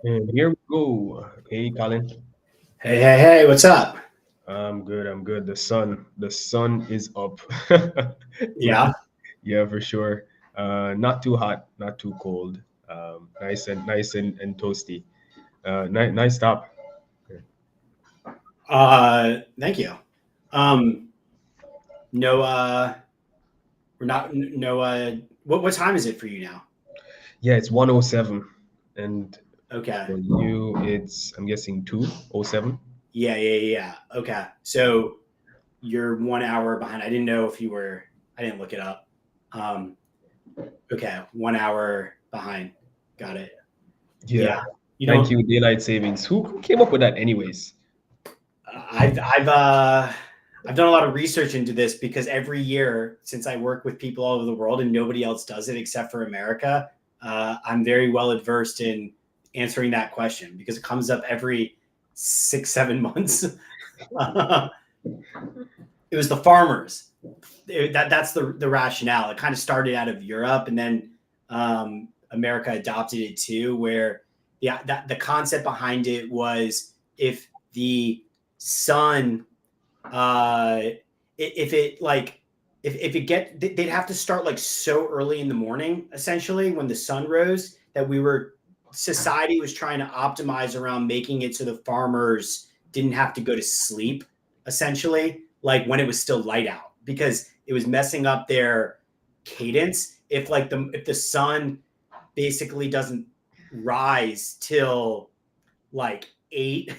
And here we go. Hey, Colin. Hey, what's up? I'm good. I'm good. The sun is up. Yeah, Yeah. yeah, for sure. Not too hot, not too cold. Nice and toasty. Nice stop. Thank you. Um, no, we're not, no, what time is it for you now? Yeah, it's 107, and Okay. for you, it's I'm guessing 207. Yeah. Okay. So you're 1 hour behind. I didn't know if you were, I didn't look it up. Um, okay. 1 hour behind. Got it. Yeah. Yeah. You Thank don't, you, daylight savings. Who came up with that, anyways? I've done a lot of research into this because every year since I work with people all over the world and nobody else does it except for America, I'm very well adversed in answering that question because it comes up every 6, 7 months. It was the farmers. That's the rationale. It kind of started out of Europe and then America adopted it too, where the concept behind it was if the sun uh if it like if it get they'd have to start like so early in the morning essentially when the sun rose that we were society was trying to optimize around making it so the farmers didn't have to go to sleep essentially like when it was still light out because it was messing up their cadence if the sun basically doesn't rise till like 8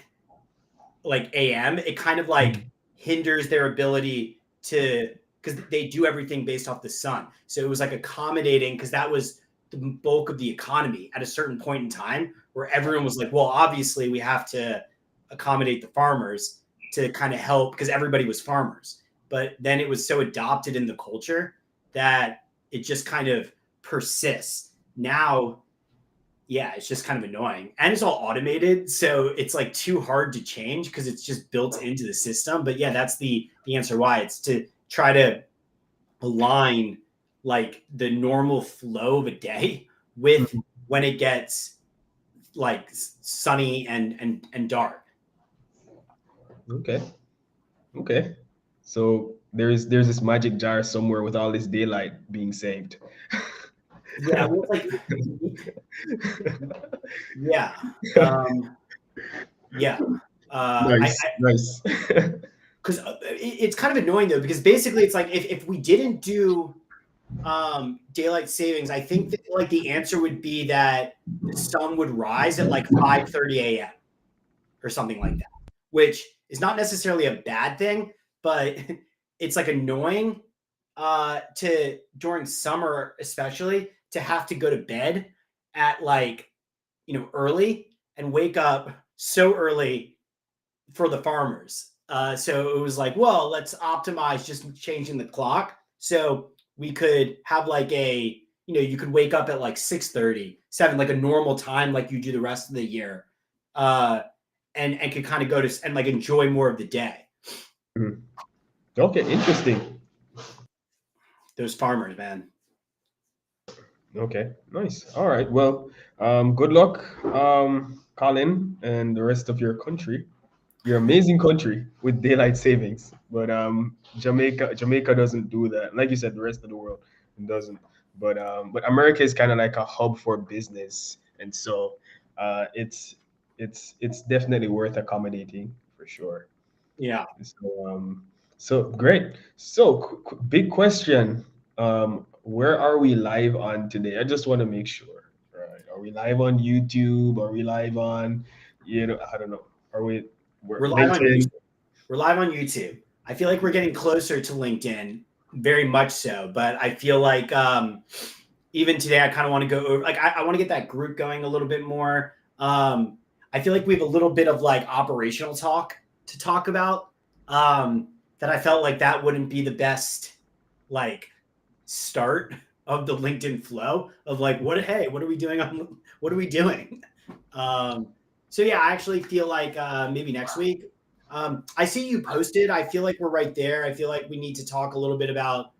like AM, it kind of like hinders their ability to because they do everything based off the sun. So it was like accommodating because that was the bulk of the economy at a certain point in time where everyone was like, well, obviously we have to accommodate the farmers. to kind of help because everybody was farmers. But then it was so adopted in the culture that it just kind of persists. Now, yeah, it's just kind of annoying. And it's all automated. So it's like too hard to change because it's just built into the system. But yeah, that's the answer why. It's to try to align like the normal flow of a day with when it gets like sunny and dark. Okay. Okay. So there's this magic jar somewhere with all this daylight being saved. Yeah, well, like yeah, um, yeah. Nice, nice. Because it's kind of annoying though, because basically it's like if we didn't do daylight savings, I think that like the answer would be that the sun would rise at like 5:30 a.m. or something like that, which is not necessarily a bad thing, but it's like annoying to during summer especially to have to go to bed at like early and wake up so early for the farmers. So it was like, well, let's optimize just changing the clock so we could have like you could wake up at like 6:30, 7, like a normal time, like you do the rest of the year, and could kind of go to and like enjoy more of the day. Mhm. Okay, interesting. Those farmers, man. Okay, nice. All right. Well, good luck, Colin, and the rest of your country. Your amazing country with daylight savings, but Jamaica doesn't do that. Like you said, the rest of the world doesn't. But America is kind of like a hub for business, and so it's definitely worth accommodating for sure. Yeah. So great. So big question. Where are we live on today? I just want to make sure. Right? Are we live on YouTube? Are we live on, I don't know. Are we? We're live on LinkedIn? YouTube. We're live on YouTube. I feel like we're getting closer to LinkedIn, very much so. But I feel like even today, I kind of want to go over. Like, I want to get that group going a little bit more. I feel like we have a little bit of like operational talk to talk about. That I felt like that wouldn't be the best like start of the LinkedIn flow of like what are we doing what are we doing? So yeah, I actually feel like maybe next week. I see you posted. I feel like we're right there. I feel like we need to talk a little bit about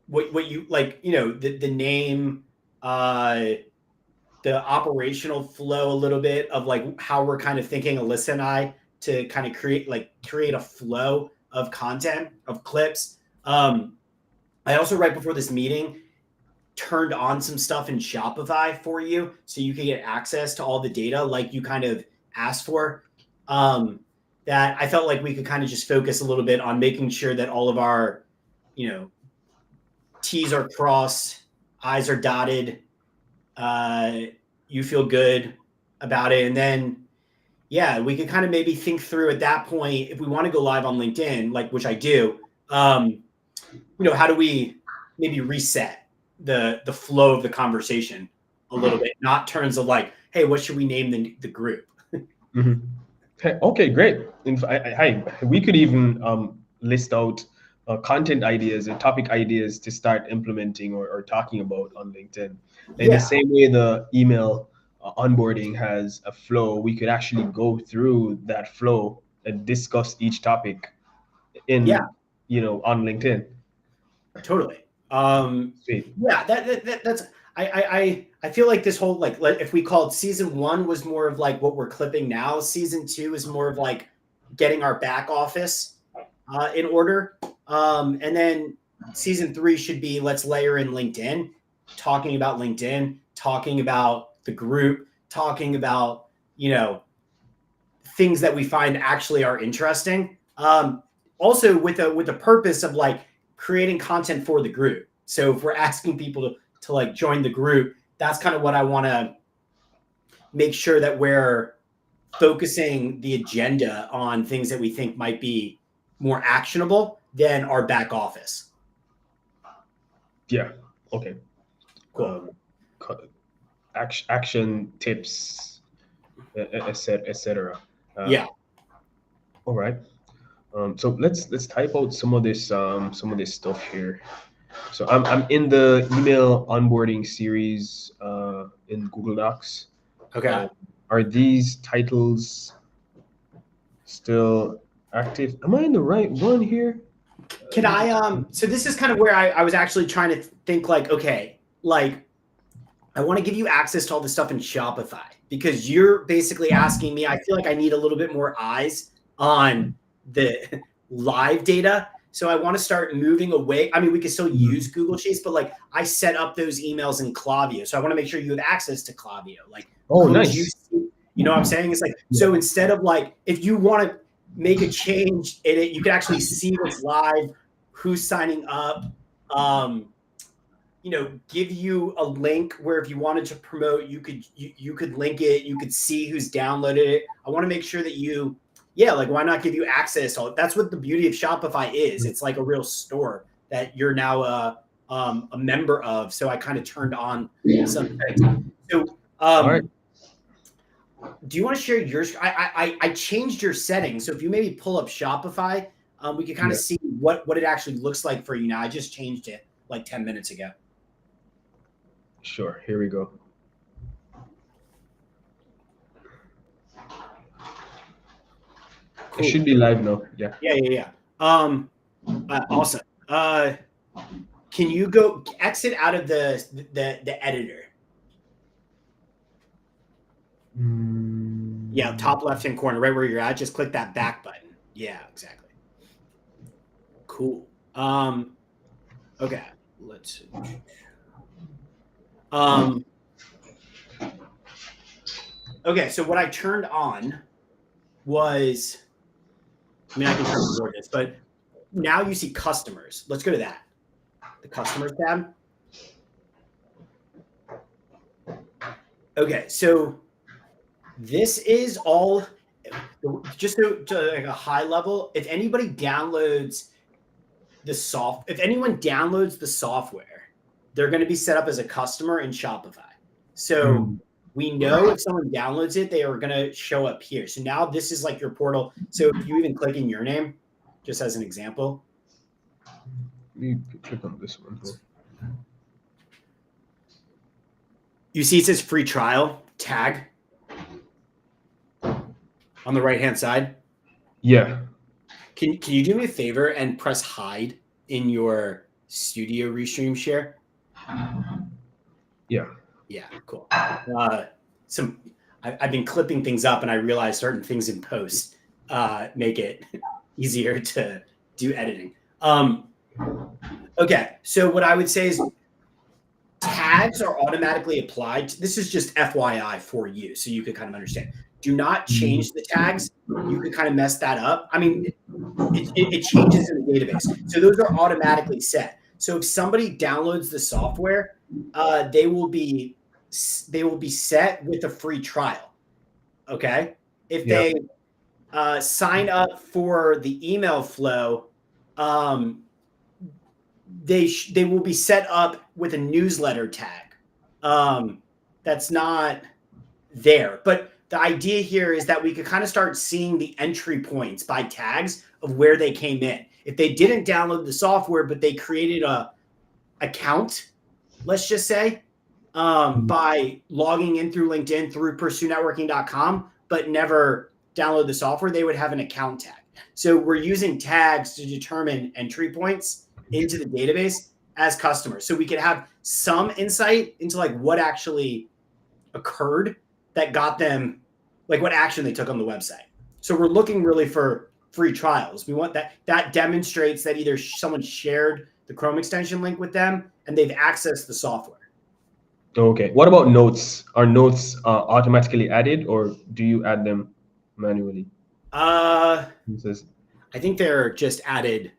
what you like, the name, the operational flow a little bit of like how we're kind of thinking, Alyssa and I, to kind of create a flow of content, of clips. I also, right before this meeting, turned on some stuff in Shopify for you so you can get access to all the data like you kind of asked for. That I felt like we could kind of just focus a little bit on making sure that all of our, T's are crossed, I's are dotted. You feel good about it. And then, yeah, we could kind of maybe think through at that point, if we want to go live on LinkedIn, like, which I do, how do we maybe reset the flow of the conversation a little bit, not terms of like, hey, what should we name the group? Mhm. Okay, great. We could even list out content ideas and topic ideas to start implementing or talking about on LinkedIn. In the Yeah. same way the email onboarding has a flow, we could actually go through that flow and discuss each topic Yeah, on LinkedIn. totally. Sweet. Yeah, that's I feel like this whole like if we called season 1 was more of like what we're clipping now, season 2 is more of like getting our back office in order. And then season 3 should be let's layer in LinkedIn, talking about LinkedIn, talking about the group, talking about, things that we find actually are interesting. Also with the purpose of like creating content for the group. So if we're asking people to like join the group, that's kind of what I want to make sure that we're focusing the agenda on things that we think might be more actionable than our back office. Yeah. Okay. Cool. Action tips, etc. Yeah. All right. So let's type out some of this stuff here. So I'm in the email onboarding series in Google Docs. Okay. Uh, are these titles still active? Am I in the right one here? Can I so this is kind of where I was actually trying to think like, okay, like I want to give you access to all the stuff in Shopify because you're basically asking me, I feel like I need a little bit more eyes on the live data. So I want to start moving away. I mean, we can still use Google Sheets, but like I set up those emails in Klaviyo. So I want to make sure you have access to Klaviyo. Like, Oh, could you nice. see, you know what I'm saying? It's like, Yeah. so instead of like, if you want to make a change in it, you can actually see what's live, who's signing up. You know, give you a link where if you wanted to promote, you could link it, you could see who's downloaded it. I want to make sure that you, yeah, like why not give you access to all? That's what the beauty of Shopify is. It's like a real store that you're now a member of. So I kind of turned on some things. So All right. do you want to share yours? I changed your settings. So if you maybe pull up Shopify, we can kind of Yeah. see what it actually looks like for you now. I just changed it like 10 minutes ago. Sure. Here we go. It should be live now. Yeah. Yeah. Awesome. Can you go exit out of the editor? Yeah, top left-hand corner, right where you're at. Just click that back button. Yeah, exactly. Cool. Okay, let's see. Okay, so what I turned on was, I mean, I can turn on this, but now you see customers. Let's go to that. The customers tab. Okay, so this is all just to like a high level. If anybody downloads if anyone downloads the software, they're going to be set up as a customer in Shopify. So we know if someone downloads it, they are going to show up here. So now this is like your portal. So if you even click in your name, just as an example. Let me click on this one. You see it says free trial tag on the right-hand side. Yeah. Can you do me a favor and press hide in your studio restream share? Yeah. Yeah, cool. I've been clipping things up and I realized certain things in post make it easier to do editing. Okay, so what I would say is tags are automatically applied. This is just FYI for you, so you could kind of understand. Do not change the tags. You could kind of mess that up. I mean, it changes in the database. So those are automatically set. So if somebody downloads the software, they will be set with a free trial. Okay. If they sign up for the email flow, they will be set up with a newsletter tag. That's not there, but the idea here is that we could kind of start seeing the entry points by tags of where they came in. If they didn't download the software, but they created a account, let's just say, by logging in through LinkedIn, through pursuenetworking.com, but never download the software, they would have an account tag. So we're using tags to determine entry points into the database as customers. So we could have some insight into like what actually occurred that got them, like what action they took on the website. So we're looking really for free trials. We want that demonstrates that either someone shared the Chrome extension link with them and they've accessed the software. Okay. What about notes? Are notes automatically added or do you add them manually? I think they're just added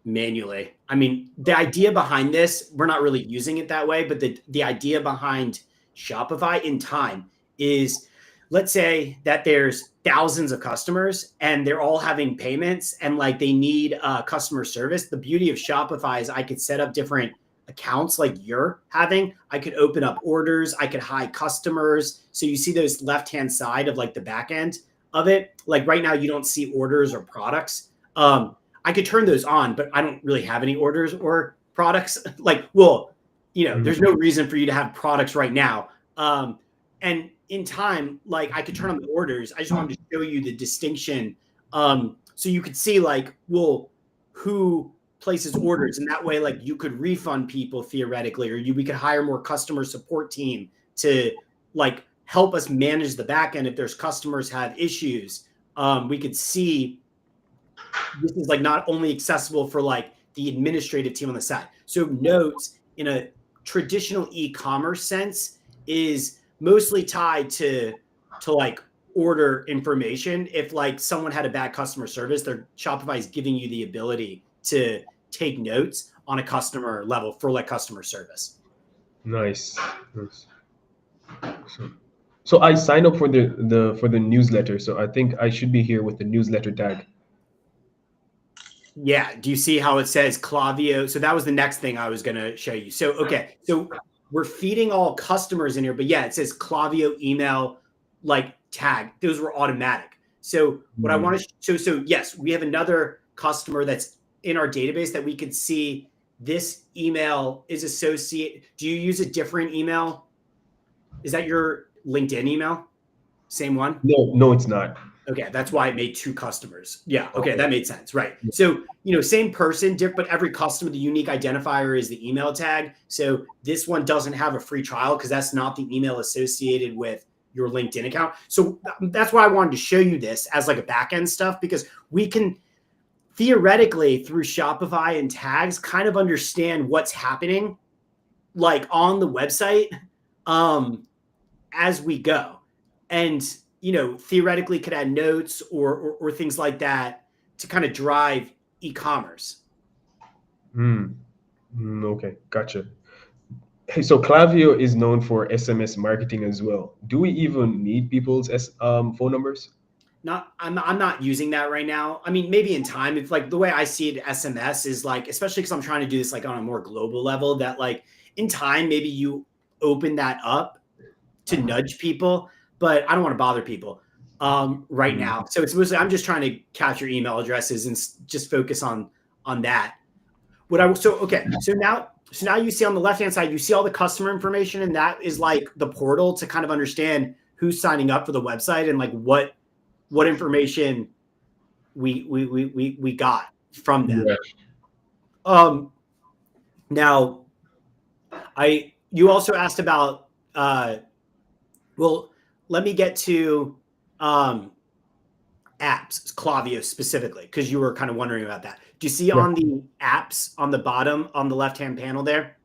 manually. I mean, the idea behind this, we're not really using it that way, but the idea behind Shopify in time is, let's say that there's thousands of customers and they're all having payments and like they need customer service. The beauty of Shopify is I could set up different accounts like you're having. I could open up orders. I could hide customers. So you see those left-hand side of like the back end. of it. Like right now, you don't see orders or products. I could turn those on, but I don't really have any orders or products. Like, well, there's no reason for you to have products right now. And in time, like I could turn on the orders. I just wanted to show you the distinction. So you could see like, well, who places orders, and that way, like you could refund people theoretically, or we could hire more customer support team to like help us manage the back end if there's customers have issues. We could see this is like not only accessible for like the administrative team on the side. So Notes in a traditional e-commerce sense is mostly tied to like order information. If like someone had a bad customer service, their Shopify is giving you the ability to take notes on a customer level for like customer service. Nice. So I signed up for the newsletter. So I think I should be here with the newsletter tag. Yeah. Do you see how it says Klaviyo? So that was the next thing I was going to show you. So, okay. So we're feeding all customers in here, but yeah, it says Klaviyo email like tag. Those were automatic. So what I want to so yes, we have another customer that's in our database that we could see this email is associated. Do you use a different email? Is that your LinkedIn email? Same one? No, it's not. Okay, that's why I made two customers. Yeah, okay, that made sense, right? So, same person, but every customer, the unique identifier is the email tag. So this one doesn't have a free trial because that's not the email associated with your LinkedIn account. So that's why I wanted to show you this as like a back-end stuff, because we can theoretically through Shopify and tags kind of understand what's happening like on the website as we go. And theoretically could add notes or things like that to kind of drive e-commerce. Okay, gotcha. Hey, so Klaviyo is known for SMS marketing as well. Do we even need people's phone numbers? I'm not using that right now. I mean, maybe in time, if like the way I see it, SMS is like, especially because I'm trying to do this like on a more global level, that like in time, maybe you open that up to nudge people, but I don't want to bother people right now. So it's mostly, I'm just trying to capture email addresses and just focus on that. So now you see on the left-hand side, you see all the customer information, and that is like the portal to kind of understand who's signing up for the website and like what information we got from them. Yeah. Now you also asked about let me get to apps, Klaviyo specifically, because you were kind of wondering about that. Do you see on the apps on the bottom on the left-hand panel there?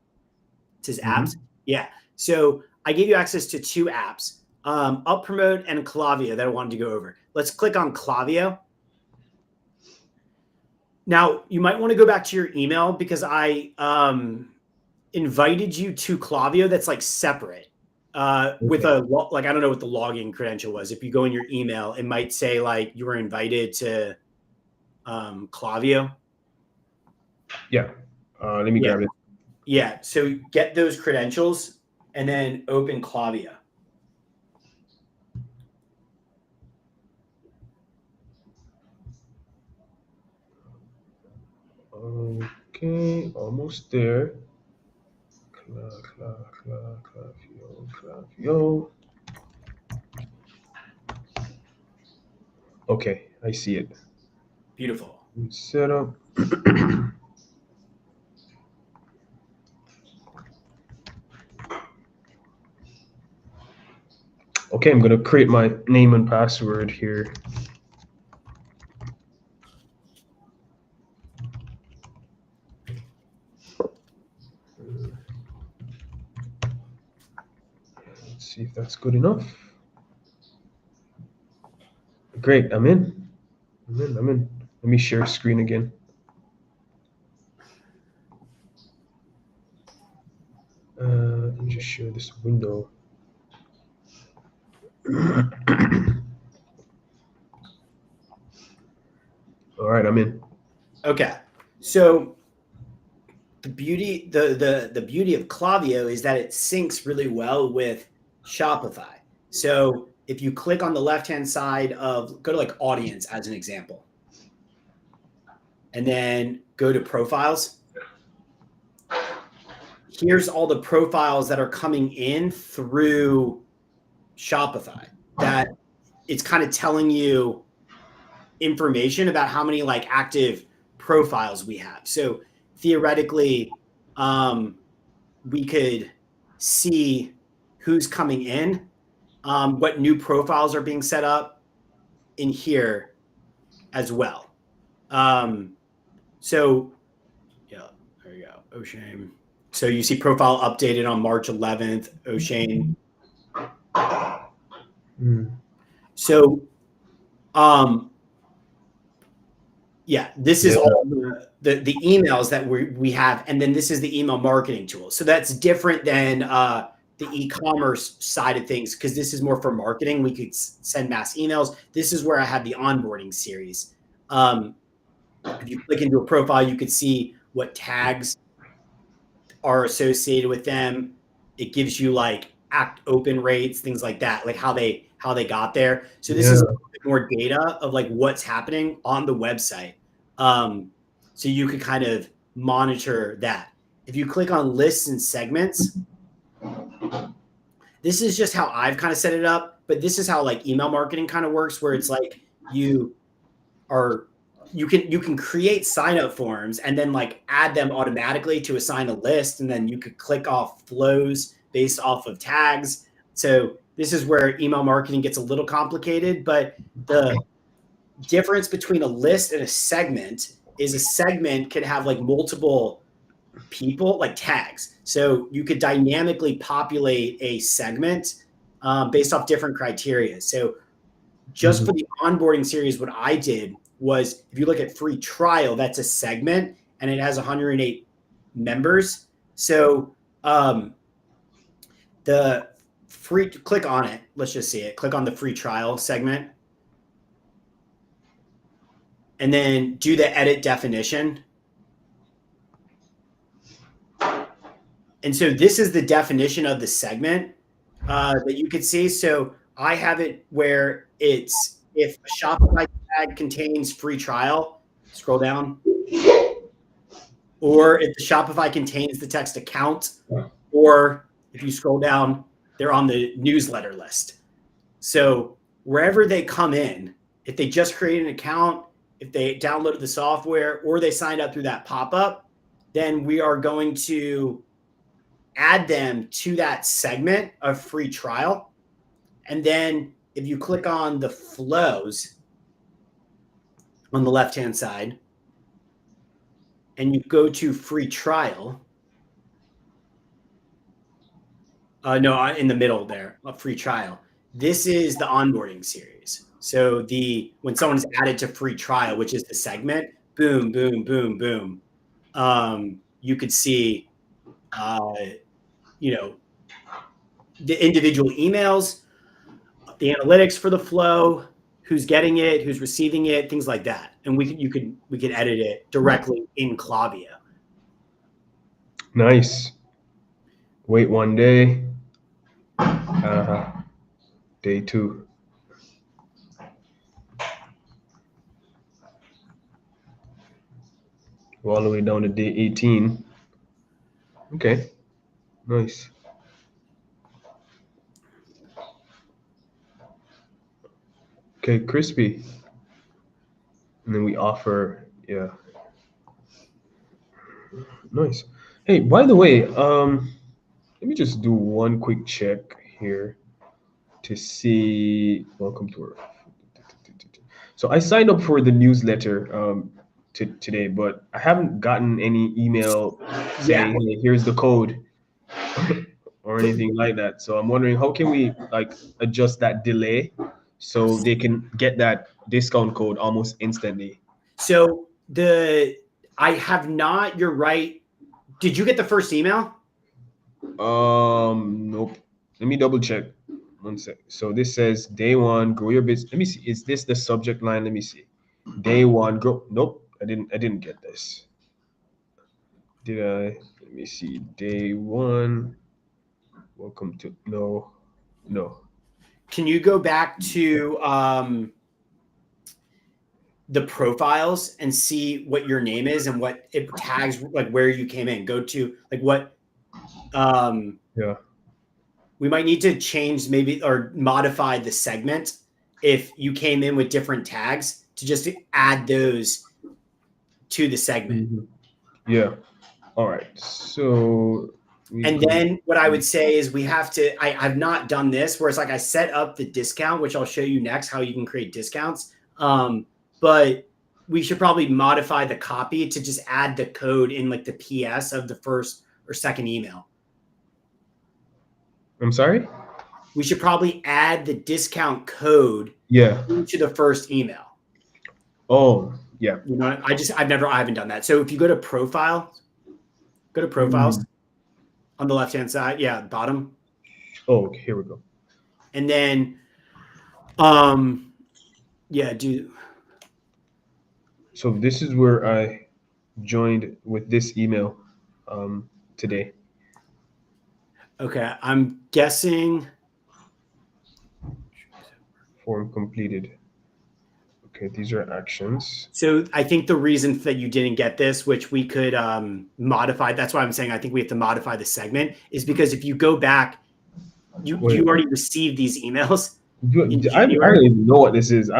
It says apps. Yeah. So I gave you access to two apps, UpPromote and Klaviyo, that I wanted to go over. Let's click on Klaviyo. Now, you might want to go back to your email because I invited you to Klaviyo that's like separate. With I don't know what the login credential was. If you go in your email, it might say like you were invited to Klaviyo. Yeah. Let me grab it. Yeah. So get those credentials and then open Klaviyo. Okay, almost there. Klaviyo. Okay, I see it. Beautiful. Set up. Okay, I'm gonna create my name and password here. Let's see if that's good enough. Great, I'm in. Let me share screen again. Let me just share this window. All right, I'm in. Okay. So the beauty the beauty of Klaviyo is that it syncs really well with Shopify. So if you click on the left-hand side of, go to like audience as an example, and then go to profiles. Here's all the profiles that are coming in through Shopify that it's kind of telling you information about how many like active profiles we have. So theoretically, we could see who's coming in, what new profiles are being set up in here as well. So yeah, there you go. O'Shane. So you see profile updated on March 11th, O'Shane. So, yeah, this is all the emails that we have, and then this is the email marketing tool. So that's different than the e-commerce side of things, because this is more for marketing. We could send mass emails. This is where I have the onboarding series. If you click into a profile, you could see what tags are associated with them. It gives you like act open rates, things like that, like how they got there. So this is a little bit more data of like what's happening on the website. So you could kind of monitor that. If you click on lists and segments, this is just how I've kind of set it up, but this is how like email marketing kind of works, where it's like you can create sign up forms and then like add them automatically to assign a list. And then you could click off flows based off of tags. So this is where email marketing gets a little complicated, but the difference between a list and a segment is a segment could have like multiple people, like tags. So you could dynamically populate a segment based off different criteria. So just for the onboarding series, what I did was, if you look at free trial, that's a segment and it has 108 members. So the free, click on it. Let's just see it. Click on the free trial segment. And then do the edit definition. And so this is the definition of the segment that you could see. So I have it where it's, if a Shopify tag contains free trial, scroll down. Or if the Shopify contains the text account, or if you scroll down, they're on the newsletter list. So wherever they come in, if they just create an account, if they downloaded the software, or they signed up through that pop-up, then we are going to add them to that segment of free trial. And then if you click on the flows on the left-hand side and you go to free trial, no, in the middle there, a free trial. This is the onboarding series. So when someone's added to free trial, which is the segment, boom, boom, boom, boom. You could see, the individual emails, the analytics for the flow, who's getting it, who's receiving it, things like that. And we could edit it directly in Klaviyo. Nice. Wait one day. Day 2. All the way down to day 18. Okay. Nice. Okay, crispy. And then we offer, yeah. Nice. Hey, by the way, let me just do one quick check here to see. Welcome to our. So I signed up for the newsletter today, but I haven't gotten any email saying, hey, here's the code or anything like that. So I'm wondering, how can we like adjust that delay so they can get that discount code almost instantly? So I have not, you're right. Did you get the first email? Nope. Let me double check. One sec. So this says day 1, grow your business. Let me see. Is this the subject line? Let me see. Day 1, grow. Nope. I didn't get this. Did I? Let me see. Day 1. Welcome to no. can you go back to the profiles and see what your name is and what it tags, like where you came in? Go to like what Yeah. we might need to change maybe or modify the segment if you came in with different tags to just add those to the segment. Yeah. All right. So And then what I would say is we have to, I've not done this where it's like I set up the discount, which I'll show you next how you can create discounts. But we should probably modify the copy to just add the code in like the PS of the first or second email. I'm sorry? We should probably add the discount code Yeah. into the first email. Oh, yeah. You know, I haven't done that. So if you go to profiles on the left-hand side. Yeah, bottom. Oh, okay, here we go. And then, yeah, So this is where I joined with this email today. Okay, I'm guessing. Form completed. Okay, these are actions. So I think the reason that you didn't get this, which we could modify, that's why I'm saying I think we have to modify the segment, is because if you go back, you already received these emails. I don't even know what this is.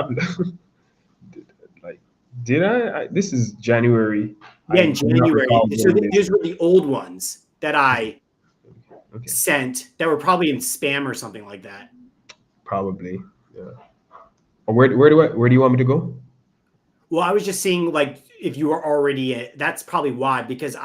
Did I? This is January. Yeah, in January. So these were the old ones that I sent that were probably in spam or something like that. Probably, yeah. Where do you want me to go? Well, I was just seeing like if you were already. That's probably why, because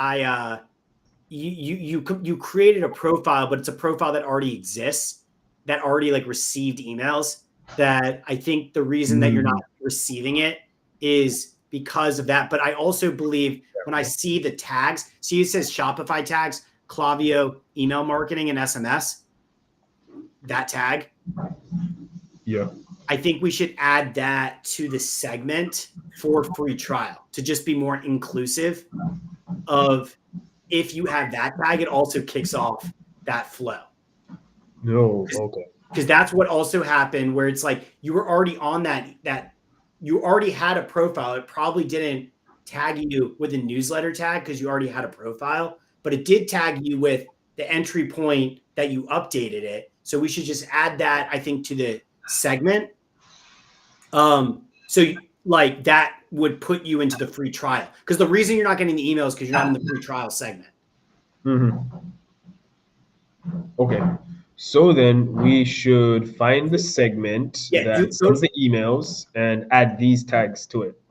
you created a profile, but it's a profile that already exists, that already like received emails. That I think the reason that you're not receiving it is because of that. But I also believe when I see the tags, see it says Shopify tags, Klaviyo email marketing and SMS. That tag. Yeah. I think we should add that to the segment for free trial to just be more inclusive of if you have that tag, it also kicks off that flow. No, okay. Because that's what also happened where it's like you were already on that you already had a profile. It probably didn't tag you with a newsletter tag because you already had a profile, but it did tag you with the entry point that you updated it. So we should just add that, I think, to the segment. So like that would put you into the free trial, because the reason you're not getting the emails because you're not in the free trial segment. Okay, so then we should find the segment that sends the emails and add these tags to it.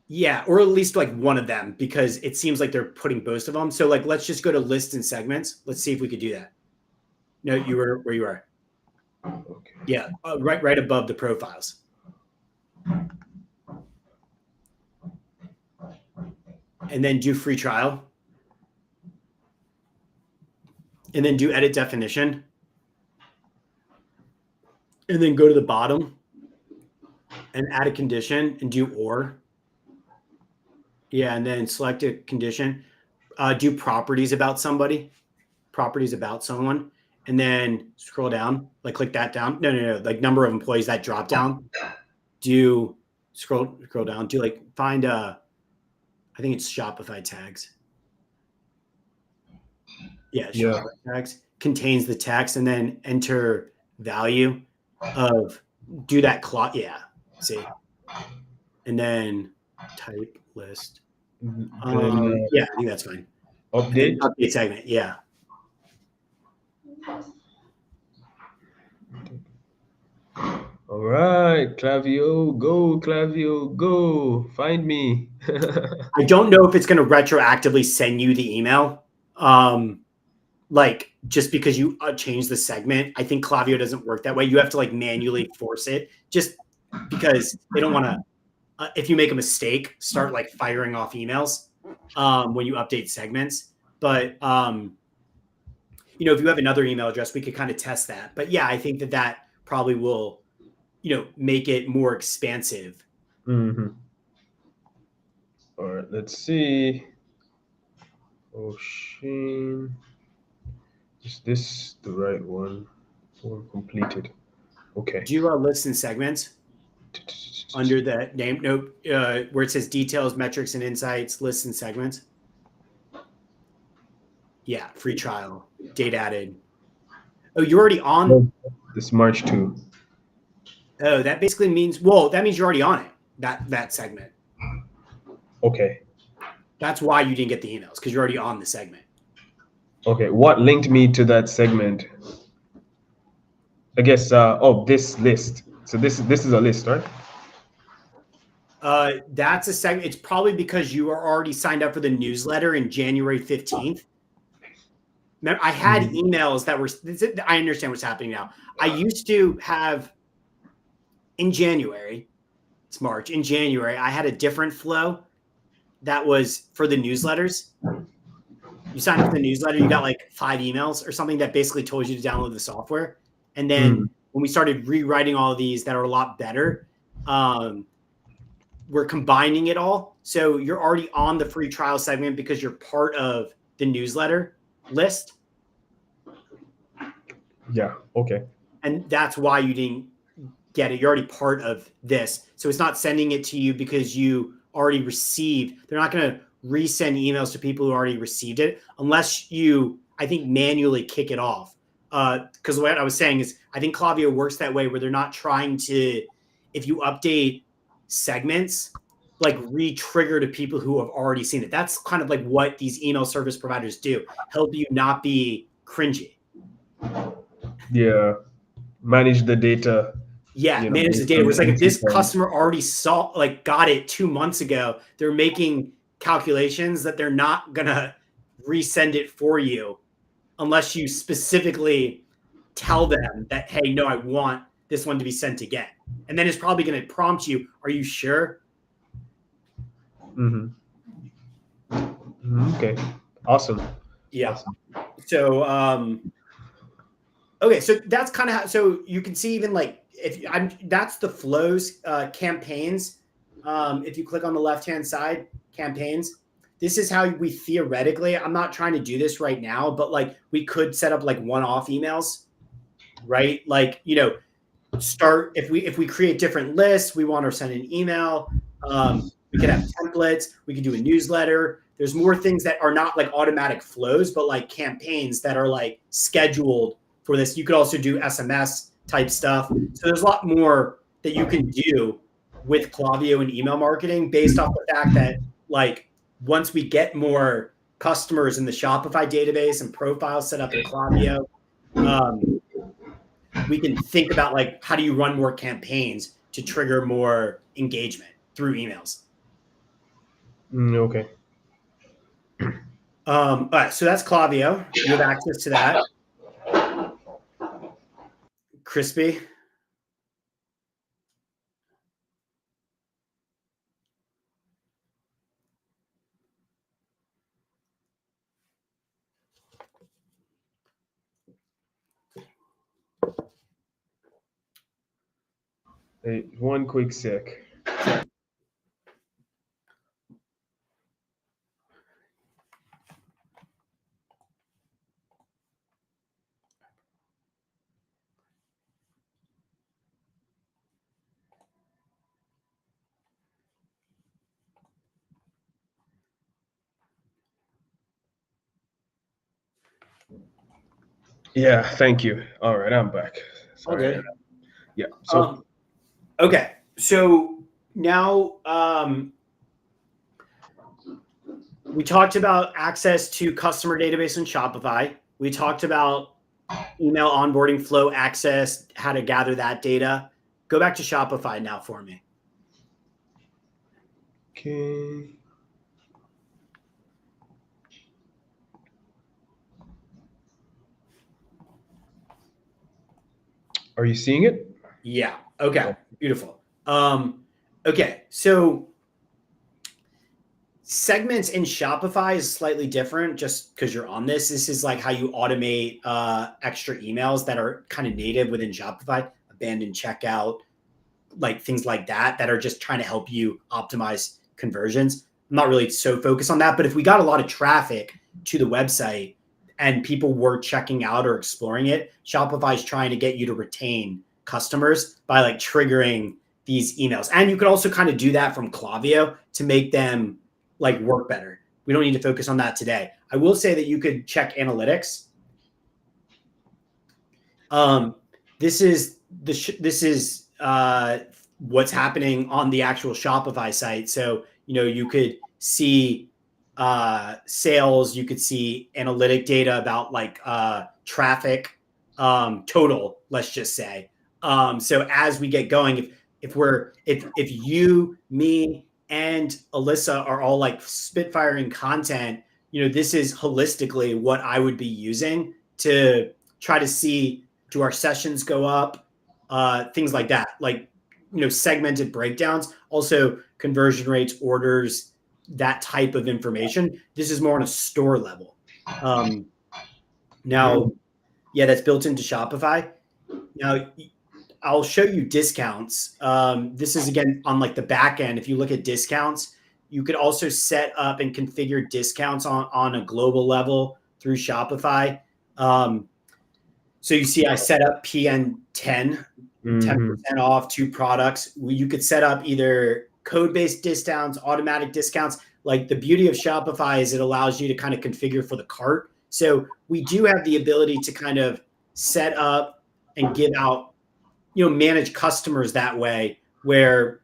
Yeah, or at least like one of them, because it seems like they're putting both of them. So like, let's just go to lists and segments. Let's see if we could do that. No, you were where you are. Okay. Yeah, right above the profiles. And then do free trial. And then do edit definition. And then go to the bottom and add a condition and do or. Yeah, and then select a condition. Do properties about somebody, properties about someone, and then scroll down, like click that down. No, like number of employees, that drop down. Do scroll down. Do like find I think it's Shopify tags. Yeah, Shopify tags contains the text, and then enter value of do that clock. Yeah, see, and then type list. Yeah, I think that's fine. Update segment. Yeah. All right, Klaviyo, go. Find me. I don't know if it's going to retroactively send you the email. Like just because you change the segment. I think Klaviyo doesn't work that way. You have to like manually force it, just because they don't want to. If you make a mistake, start like firing off emails when you update segments. But you know, if you have another email address, we could kind of test that. But yeah, I think that probably will, you know, make it more expansive. All right, let's see. Oh, Shane. Is this the right one? Form completed. Okay. Do list and segments under the name, where it says details, metrics, and insights, lists and segments. Yeah, free trial, date added. Oh, you're already on. This March 2. Oh, that basically means, well, that means you're already on it, that segment. Okay. That's why you didn't get the emails, because you're already on the segment. Okay. What linked me to that segment? I guess, this list. So this is a list, right? That's a segment. It's probably because you are already signed up for the newsletter in January 15th. I had emails that were, I understand what's happening now. I used to have in January, it's March, in January, I had a different flow that was for the newsletters. You signed up for the newsletter, you got like 5 emails or something that basically told you to download the software. And then when we started rewriting all of these that are a lot better, we're combining it all. So you're already on the free trial segment because you're part of the newsletter list. Yeah. Okay. And that's why you didn't get it. You're already part of this. So it's not sending it to you because you already received. They're not going to resend emails to people who already received it unless you, I think, manually kick it off. Because what I was saying is I think Klaviyo works that way where they're not trying to, if you update segments, like re-trigger to people who have already seen it. That's kind of like what these email service providers do, help you not be cringy. Yeah. Manage the data. Yeah, manage the data. It's like if this customer already got it 2 months ago, they're making calculations that they're not gonna resend it for you unless you specifically tell them that, hey, no, I want this one to be sent again. And then it's probably going to prompt you, are you sure? Okay. Awesome. Yeah. Awesome. So, okay. So that's kind of how, so you can see even like, that's the flows, campaigns. If you click on the left-hand side, campaigns, this is how we theoretically, I'm not trying to do this right now, but like we could set up like one-off emails, right? Like, start, if we create different lists, we want to send an email. We could have templates. We could do a newsletter. There's more things that are not like automatic flows, but like campaigns that are like scheduled for this. You could also do SMS type stuff. So there's a lot more that you can do with Klaviyo and email marketing based off the fact that like once we get more customers in the Shopify database and profiles set up in Klaviyo, we can think about like how do you run more campaigns to trigger more engagement through emails. Okay. All right, so that's Klaviyo. You have access to that. Crispy. Hey, one quick sec. Yeah, thank you. All right, I'm back. Sorry. Okay. Yeah. So okay. So now we talked about access to customer database in Shopify. We talked about email onboarding flow access, how to gather that data. Go back to Shopify now for me. okay. Are you seeing it? Yeah. Okay. Beautiful. Okay. So segments in Shopify is slightly different just because you're on this. This is like how you automate extra emails that are kind of native within Shopify, abandoned checkout, like things like that are just trying to help you optimize conversions. I'm not really so focused on that, but if we got a lot of traffic to the website and people were checking out or exploring it, Shopify is trying to get you to retain customers by like triggering these emails. And you could also kind of do that from Klaviyo to make them like work better. We don't need to focus on that today. I will say that you could check analytics. This is what's happening on the actual Shopify site. So, you could see sales, you could see analytic data about like traffic total, let's just say. So as we get going, if you, me, and Alyssa are all like spitfiring content, this is holistically what I would be using to try to see, do our sessions go up, things like that, like, segmented breakdowns, also conversion rates, orders, that type of information. This is more on a store level. Now, yeah, that's built into Shopify. Now, I'll show you discounts. This is, again, on like the back end. If you look at discounts, you could also set up and configure discounts on a global level through Shopify. So you see I set up PN10, 10% off 2 products. You could set up either code-based discounts, automatic discounts. Like the beauty of Shopify is it allows you to kind of configure for the cart. So we do have the ability to kind of set up and give out, manage customers that way where,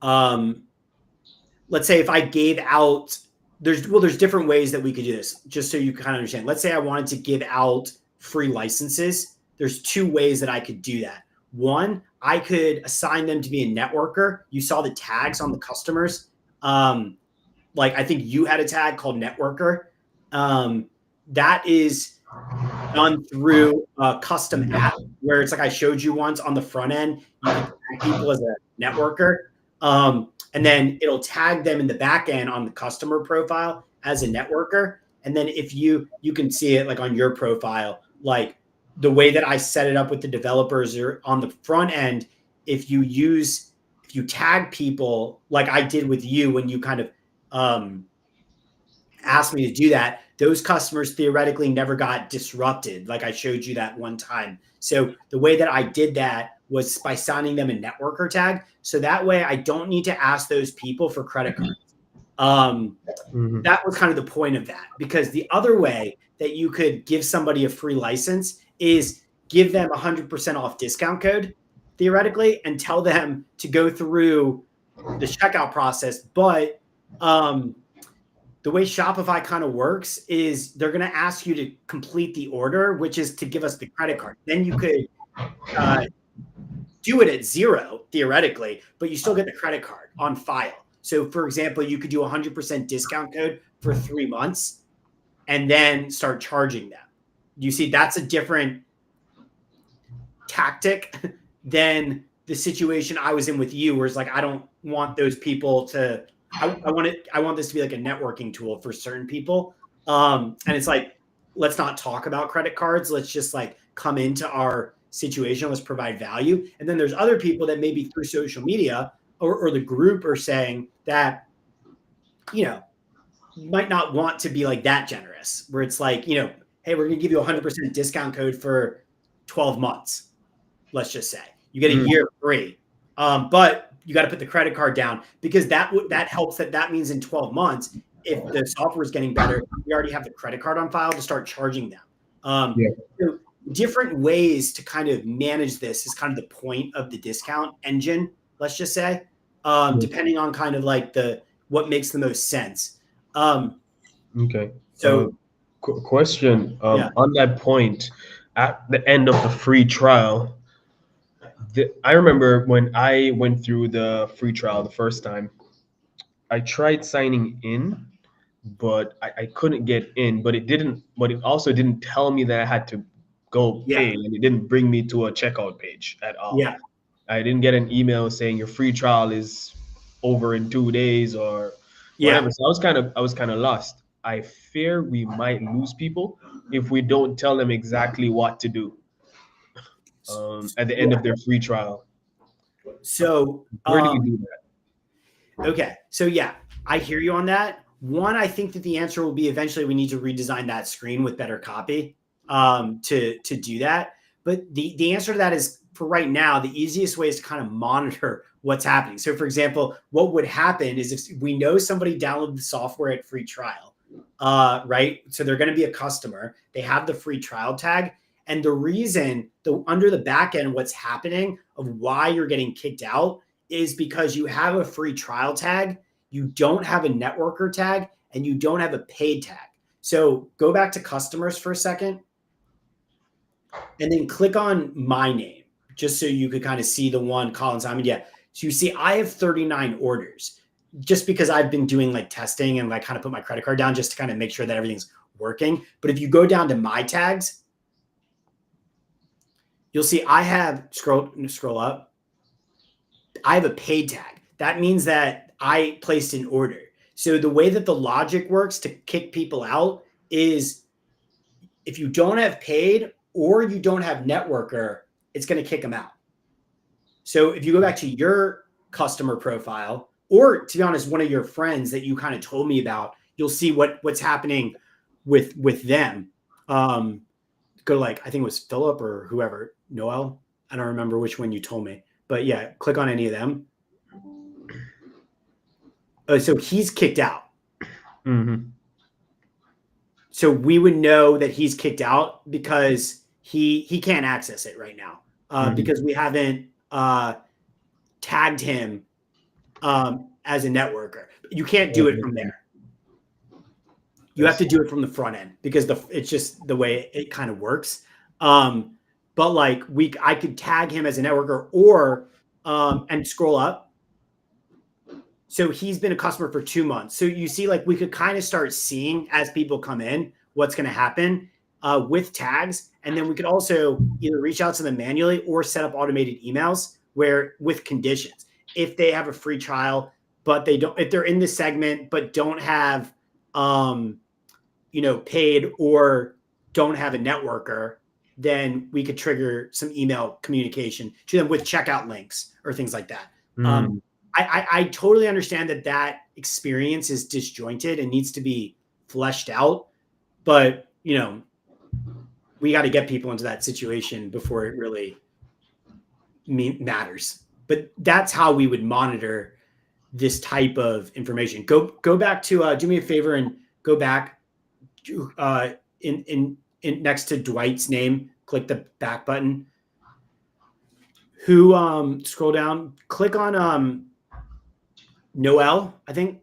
let's say if I gave out, there's different ways that we could do this, just so you kind of understand. Let's say I wanted to give out free licenses. There's 2 ways that I could do that. One, I could assign them to be a networker. You saw the tags on the customers. Like I think you had a tag called networker. That is done through a custom app where it's like I showed you once on the front end. You can tag people as a networker. And then it'll tag them in the back end on the customer profile as a networker. And then if you can see it like on your profile, like the way that I set it up with the developers or on the front end, if you tag people like I did with you when you kind of asked me to do that, those customers theoretically never got disrupted. Like I showed you that one time. So the way that I did that was by signing them a networker tag. So that way I don't need to ask those people for credit cards. That was kind of the point of that, because the other way that you could give somebody a free license is give them 100% off discount code theoretically and tell them to go through the checkout process. But the way Shopify kind of works is they're going to ask you to complete the order, which is to give us the credit card. Then you could do it at 0 theoretically, but you still get the credit card on file. So for example, you could do 100% discount code for 3 months and then start charging them. You see, that's a different tactic than the situation I was in with you, where it's like, I don't want those people to, I want this to be like a networking tool for certain people. And it's like, let's not talk about credit cards. Let's just like come into our situation. Let's provide value. And then there's other people that maybe through social media or the group are saying that, might not want to be like that generous, where it's like, hey, we're going to give you 100% discount code for 12 months. Let's just say you get a year free. But you got to put the credit card down, because that helps. That means in 12 months, if the software is getting better, we already have the credit card on file to start charging them. So different ways to kind of manage this is kind of the point of the discount engine, let's just say, depending on kind of like what makes the most sense. Okay. So question on that point, at the end of the free trial, I remember when I went through the free trial the first time, I tried signing in, but I couldn't get in. But it also didn't tell me that I had to go pay, and it didn't bring me to a checkout page at all. Yeah. I didn't get an email saying your free trial is over in 2 days or whatever. So I was kind of lost. I fear we might lose people if we don't tell them exactly what to do at the end of their free trial. So where do you do that? Okay. So I hear you on that. One, I think that the answer will be eventually we need to redesign that screen with better copy to do that. But the answer to that is, for right now, the easiest way is to kind of monitor what's happening. So, for example, what would happen is if we know somebody downloaded the software at free trial, right? So they're going to be a customer. They have the free trial tag. And the reason, under the back end, what's happening of why you're getting kicked out is because you have a free trial tag, you don't have a networker tag, and you don't have a paid tag. So go back to customers for a second, and then click on my name, just so you could kind of see the one Colin Simon. Yeah. So you see, I have 39 orders just because I've been doing like testing and like kind of put my credit card down just to kind of make sure that everything's working. But if you go down to my tags, you'll see I have scroll up. I have a paid tag. That means that I placed an order. So the way that the logic works to kick people out is if you don't have paid or you don't have networker, it's going to kick them out. So if you go back to your customer profile, or to be honest, one of your friends that you kind of told me about, you'll see what's happening with them. Go like, I think it was Philip or whoever, Noel. I don't remember which one you told me, but yeah, click on any of them. So he's kicked out. Mm-hmm. So we would know that he's kicked out because he can't access it right now because we haven't tagged him as a networker. You can't do it from there. You have to do it from the front end because it's just the way it kind of works. But like I could tag him as a networker or and scroll up. So he's been a customer for 2 months. So you see, like we could kind of start seeing as people come in what's going to happen with tags. And then we could also either reach out to them manually or set up automated emails where with conditions. If they have a free trial, but they don't, if they're in the segment, but don't have, paid or don't have a networker, then we could trigger some email communication to them with checkout links or things like that. I totally understand that experience is disjointed and needs to be fleshed out, but we got to get people into that situation before it really matters. But that's how we would monitor this type of information. Go back to do me a favor and go back in next to Dwight's name. Click the back button. Scroll down. Click on Noel. I think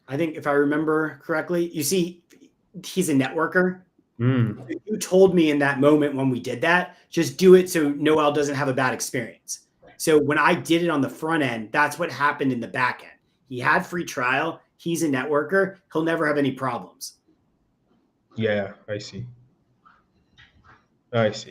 if I remember correctly, you see he's a networker. You told me in that moment when we did that, just do it so Noel doesn't have a bad experience. So when I did it on the front end, that's what happened in the back end. He had free trial. He's a networker. He'll never have any problems. Yeah, I see. Gotcha.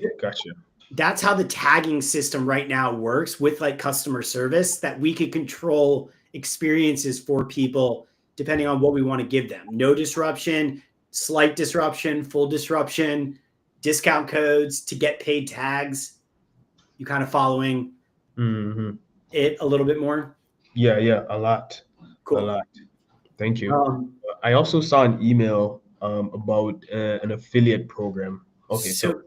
That's how the tagging system right now works with like customer service, that we could control experiences for people depending on what we want to give them. No disruption, slight disruption, full disruption, discount codes to get paid tags. You kind of following it a little bit more? Yeah, a lot. Cool. A lot. Thank you. I also saw an email about an affiliate program. Okay, so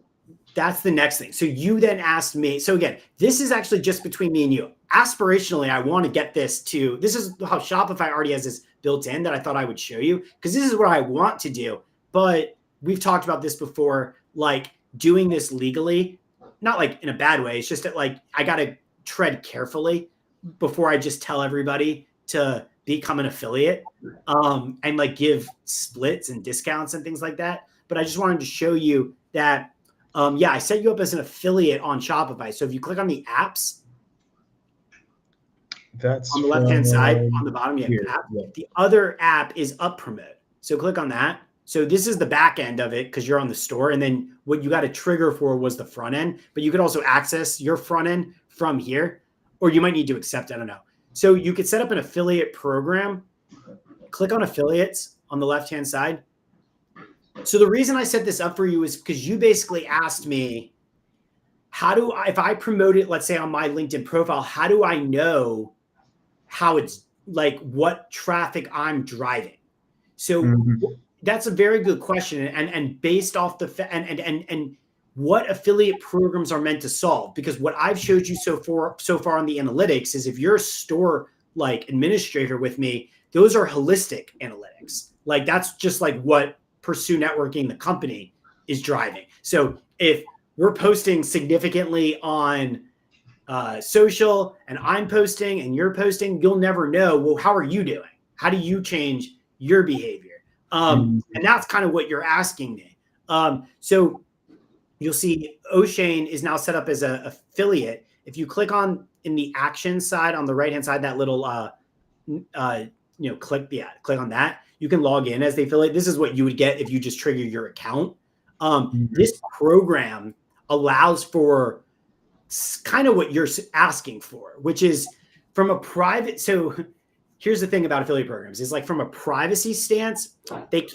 that's the next thing. So you then asked me. So again, this is actually just between me and you. Aspirationally, I want to get this is how Shopify already has this built in that I thought I would show you because this is what I want to do. But we've talked about this before, like doing this legally, not like in a bad way. It's just that like I got to tread carefully before I just tell everybody to become an affiliate and like give splits and discounts and things like that. But I just wanted to show you that I set you up as an affiliate on Shopify. So if you click on the apps, that's on the left-hand side, on the bottom, you have app. Yeah. The other app is Up Promote. So click on that. So this is the back end of it because you're on the store. And then what you got to trigger for was the front end. But you could also access your front end from here, or you might need to accept, I don't know. So you could set up an affiliate program. Click on affiliates on the left-hand side. So the reason I set this up for you is because you basically asked me, if I promote it, let's say on my LinkedIn profile, how do I know how it's like what traffic I'm driving? So that's a very good question. And based off and what affiliate programs are meant to solve. Because what I've showed you so far on the analytics is if you're a store like administrator with me, those are holistic analytics. Like that's just like what Pursue Networking, the company, is driving. So if we're posting significantly on social and I'm posting and you're posting, you'll never know, well, how are you doing? How do you change your behavior? And that's kind of what you're asking me. So you'll see O'Shane is now set up as an affiliate. If you click on in the action side on the right-hand side, that little, click on that, you can log in as the affiliate. This is what you would get if you just trigger your account. This program allows for kind of what you're asking for, which is from a private. So here's the thing about affiliate programs is like from a privacy stance,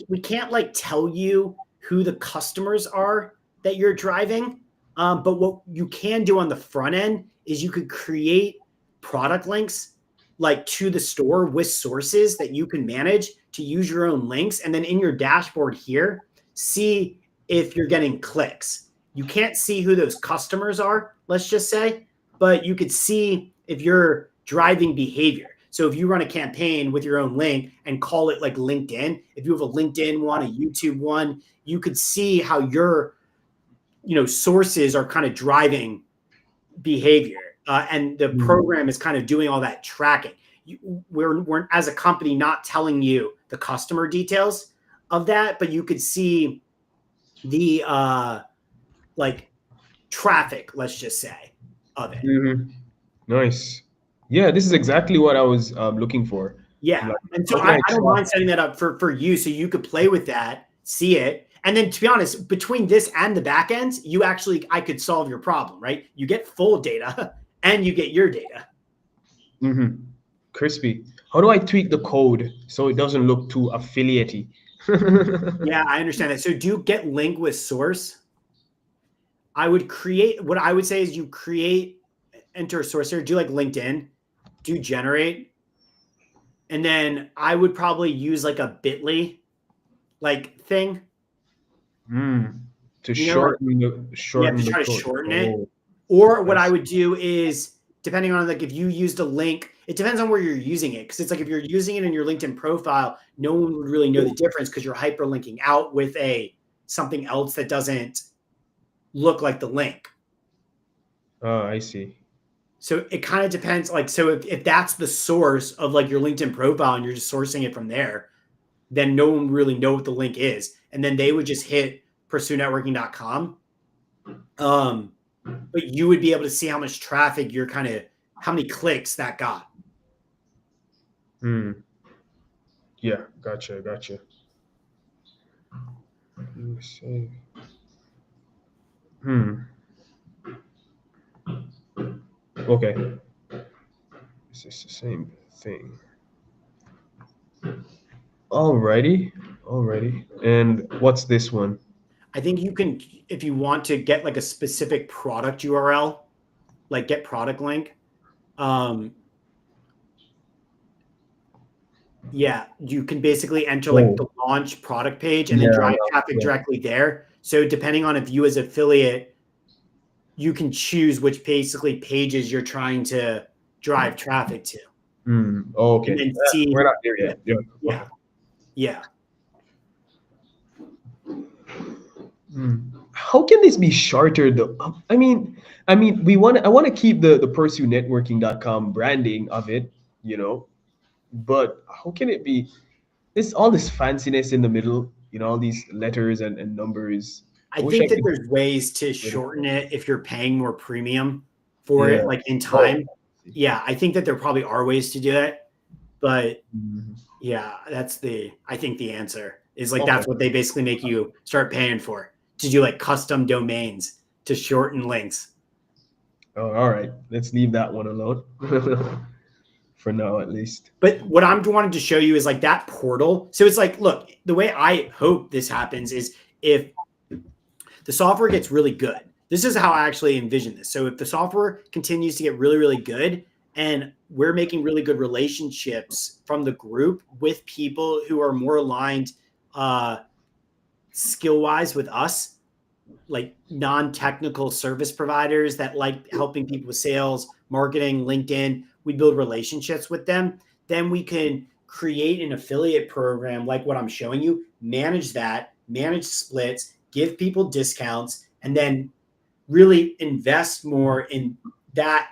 we can't like tell you who the customers are that you're driving. But what you can do on the front end is you could create product links like to the store with sources that you can manage to use your own links. And then in your dashboard here, see if you're getting clicks. You can't see who those customers are, let's just say, but you could see if you're driving behavior. So if you run a campaign with your own link and call it like LinkedIn, if you have a LinkedIn one, a YouTube one, you could see how your sources are kind of driving behavior. And the program is kind of doing all that tracking. We're as a company not telling you the customer details of that, but you could see the like traffic, let's just say, of it. Nice. Yeah, this is exactly what I was looking for. Yeah. And so I don't mind setting that up for you so you could play with that, see it. And then to be honest, between this and the back ends, I could solve your problem, right? You get full data and you get your data. Crispy. How do I tweak the code so it doesn't look too affiliate-y? Yeah, I understand that. So do you get link with source? What I would say is you enter a source here, do like LinkedIn, do generate. And then I would probably use like a bit.ly like thing. To shorten it. Or what I would do is, depending on like if you used a link, it depends on where you're using it. Because it's like if you're using it in your LinkedIn profile, no one would really know the difference because you're hyperlinking out with something else that doesn't look like the link. Oh, I see. So it kind of depends. Like, so if that's the source of like your LinkedIn profile and you're just sourcing it from there, then no one really know what the link is. And then they would just hit pursuenetworking.com. But you would be able to see how much traffic how many clicks that got. Yeah, gotcha. Let me see. Okay. This is the same thing. Alrighty. And what's this one? I think you can, if you want to get like a specific product URL, like get product link. Yeah, you can basically enter like the launch product page and then drive traffic directly there. So depending on if you as affiliate, you can choose which basically pages you're trying to drive traffic to. Okay. And then see, we're not there yet. Yeah. How can this be shorter though? I mean, I want to keep the pursuenetworking.com branding of it, but how can it be? There's all this fanciness in the middle, all these letters and numbers. I think that there's ways to shorten it if you're paying more premium for it, like in time. Yeah, I think that there probably are ways to do it, but yeah, I think the answer is like that's what they basically make you start paying for, to do like custom domains to shorten links. Oh, all right. Let's leave that one alone. For now, at least. But what I'm wanting to show you is like that portal. So it's like, look, the way I hope this happens is if the software gets really good. This is how I actually envision this. So if the software continues to get really, really good and we're making really good relationships from the group with people who are more aligned skill-wise with us, like non-technical service providers that like helping people with sales, marketing, LinkedIn. We build relationships with them. Then we can create an affiliate program like what I'm showing you, manage that, manage splits, give people discounts, and then really invest more in that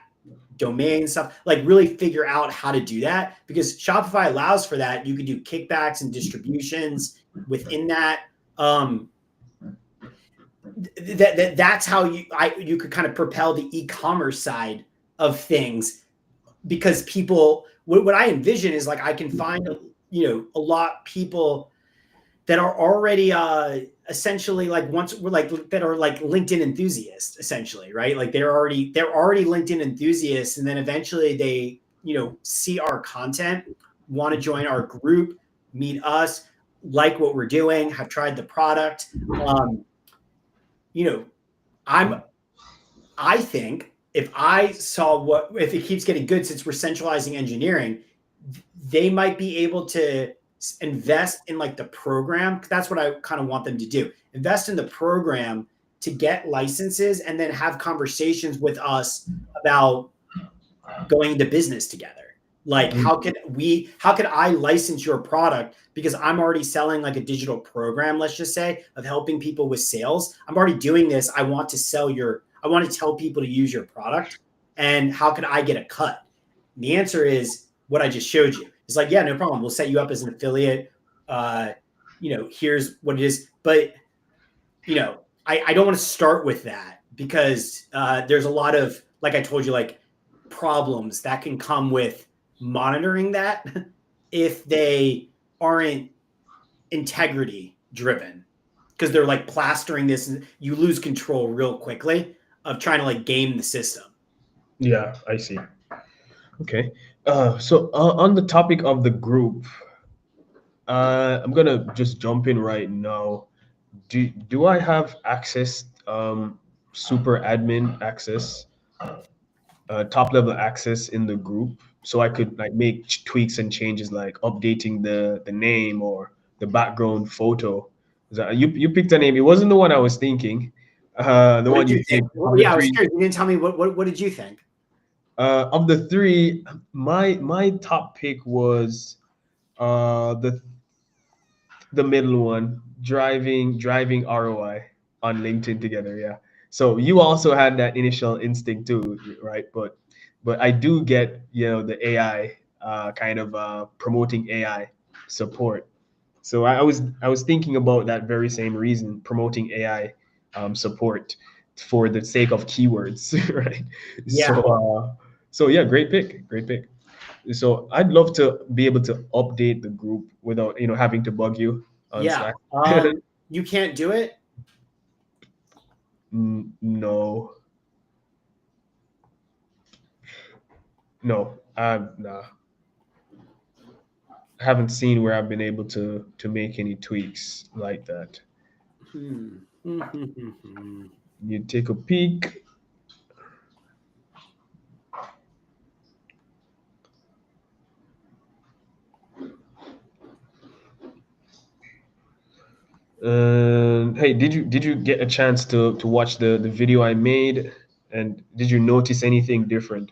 domain stuff, like really figure out how to do that, because Shopify allows for that. You can do kickbacks and distributions within that. That's how you could kind of propel the e-commerce side of things, because people, what I envision is like I can find a lot of people that are already essentially like once we're like that are like LinkedIn enthusiasts essentially, right? Like they're already LinkedIn enthusiasts, and then eventually they see our content, want to join our group, meet us, like what we're doing, have tried the product. I think if I saw if it keeps getting good, since we're centralizing engineering, they might be able to invest in like the program. That's what I kind of want them to do. Invest in the program to get licenses, and then have conversations with us about going into business together. Like, how could I license your product? Because I'm already selling like a digital program, let's just say, of helping people with sales. I'm already doing this. I want to tell people to use your product. And how could I get a cut? And the answer is what I just showed you. It's like, yeah, no problem. We'll set you up as an affiliate. Here's what it is. But, I don't want to start with that, because there's a lot of, like I told you, like problems that can come with monitoring that if they aren't integrity driven, because they're like plastering this, and you lose control real quickly of trying to like game the system. Yeah, I see. Okay. So on the topic of the group, I'm gonna just jump in right now. Do I have access, super admin access, top level access in the group, so I could like make tweaks and changes, like updating the name or the background photo? You picked a name. It wasn't the one I was thinking. The What one did you you think? picked of Well, the yeah, I was three. curious. You didn't tell me what did you think? Of the three, my top pick was the middle one, driving ROI on LinkedIn together. Yeah. So you also had that initial instinct too, right? But I do get the AI, kind of promoting AI support. So I was thinking about that very same reason, promoting AI support for the sake of keywords, right? Yeah. So yeah, great pick, great pick. So I'd love to be able to update the group without having to bug you on Yeah. Slack. You can't do it. No, no, nah. I haven't seen where I've been able to make any tweaks like that. You take a peek. Hey, did you get a chance to watch the video I made, and did you notice anything different?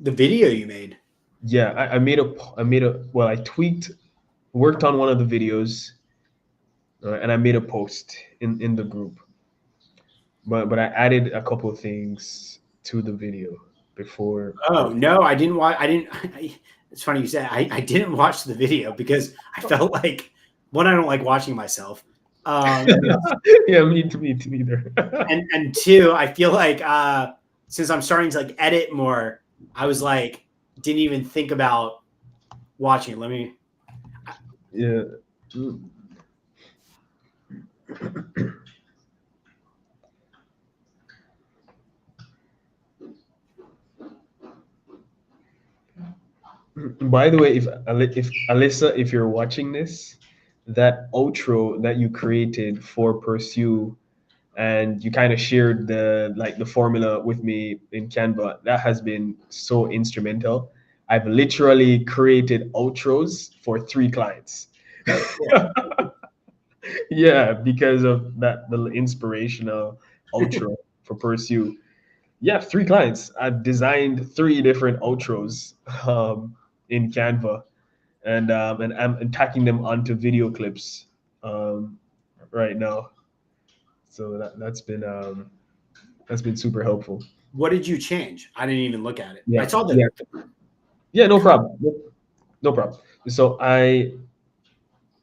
The video you made. Yeah, I tweaked, worked on one of the videos, and I made a post in the group. But I added a couple of things to the video before. Oh no, I didn't watch. I didn't. It's funny you said I didn't watch the video, because I felt like, one, I don't like watching myself. Yeah, me too either. And two, I feel like since I'm starting to like edit more, I was like, didn't even think about watching it. Let me. Yeah. By the way, if Alyssa, if you're watching this, that outro that you created for Pursue, and you kind of shared the formula with me in Canva, that has been so instrumental. I've literally created outros for 3 clients. Oh, cool. Yeah, because of that the inspirational outro for Pursue. Yeah, 3 clients. I've designed 3 different outros in Canva, and I'm tacking them onto video clips um, right now. So that's been super helpful. What did you change? I didn't even look at it. I Yeah, saw yeah, yeah. No problem. No problem. So I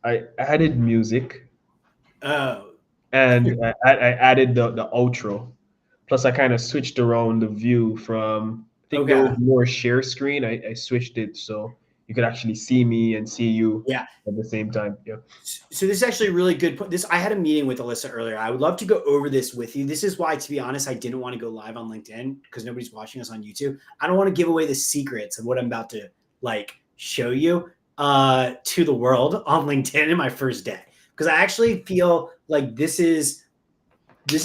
added music, oh, and I added the outro. Plus, I kind of switched around the view from, I think there okay. was more share screen. I switched it so you could actually see me and see you Yeah. at the same time. Yeah. So this is actually a really good point. This I had a meeting with Alyssa earlier. I would love to go over this with you. This is why, to be honest, I didn't want to go live on LinkedIn because nobody's watching us on YouTube. I don't want to give away the secrets of what I'm about to like show you to the world on LinkedIn in my first day. Because I actually feel like this is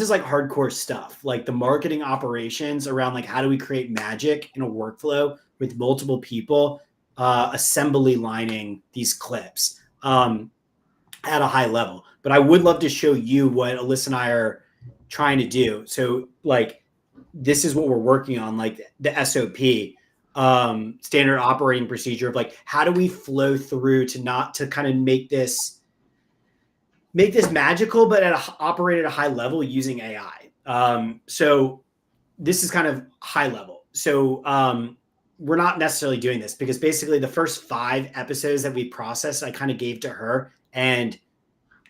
like hardcore stuff, like the marketing operations around like how do we create magic in a workflow with multiple people assembly lining these clips. At a high level. But I would love to show you what Alyssa and I are trying to do. So, like, this is what we're working on, like the SOP, standard operating procedure of like how do we flow through to not to kind of make this magical, but operate at a high level using AI. So this is kind of high level. So we're not necessarily doing this because basically the first 5 episodes that we processed, I kind of gave to her, and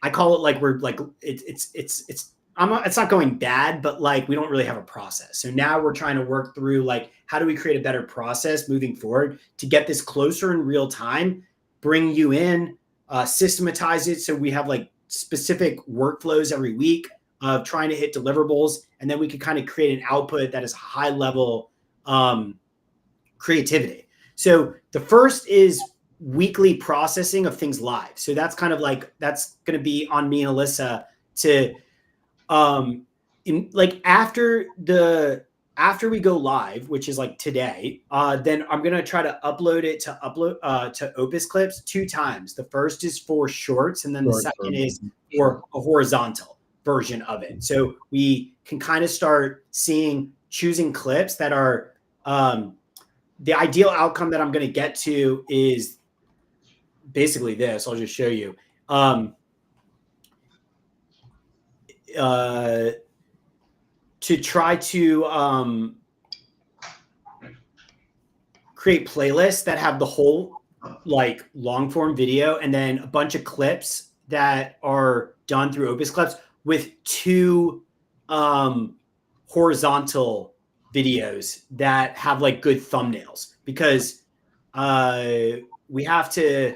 I call it like we're like it's not going bad, but like we don't really have a process. So now we're trying to work through like how do we create a better process moving forward to get this closer in real time, bring you in, systematize it so we have like specific workflows every week of trying to hit deliverables, and then we can kind of create an output that is high level creativity. So the first is weekly processing of things live. So that's kind of like that's going to be on me and Alyssa to in like after we go live, which is like today, then I'm gonna try to upload it to Opus Clips 2 times. The first is for shorts, and then the Short second form. is for a horizontal version of it. So we can kind of start choosing clips that are the ideal outcome that I'm going to get to is basically this. I'll just show you. To try to create playlists that have the whole like long form video and then a bunch of clips that are done through Opus Clips with 2 horizontal videos that have like good thumbnails because we have to,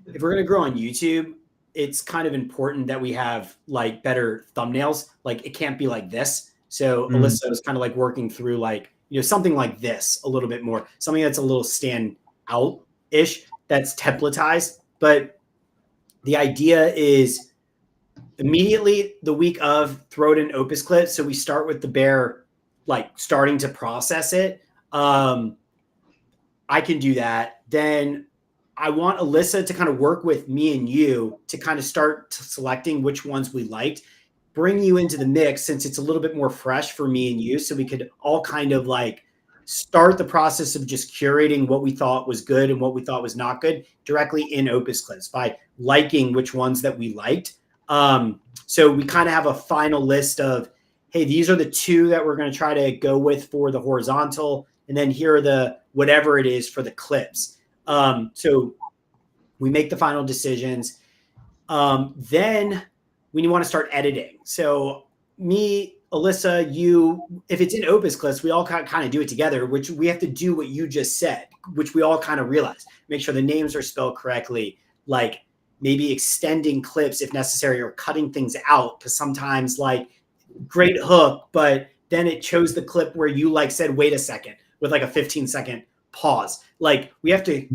if we're going to grow on YouTube, it's kind of important that we have like better thumbnails. Like it can't be like this. So Alyssa was kind of like working through like, something like this a little bit more, something that's a little stand out ish, that's templatized. But the idea is immediately the week of throw it in Opus Clip. So we start with the bear, like starting to process it. I can do that. Then I want Alyssa to kind of work with me and you to kind of start selecting which ones we liked, bring you into the mix since it's a little bit more fresh for me and you. So we could all kind of like start the process of just curating what we thought was good and what we thought was not good directly in Opus Clips by liking which ones that we liked. So we kind of have a final list of, hey, these are the 2 that we're going to try to go with for the horizontal. And then here are the whatever it is for the clips. So we make the final decisions. Then we want to start editing. So me, Alyssa, you, if it's in Opus Clips, we all kind of do it together, which we have to do what you just said, which we all kind of realize. Make sure the names are spelled correctly, like maybe extending clips if necessary or cutting things out. Because sometimes like great hook, but then it chose the clip where you like said, wait a second, with like a 15-second pause. Like we have to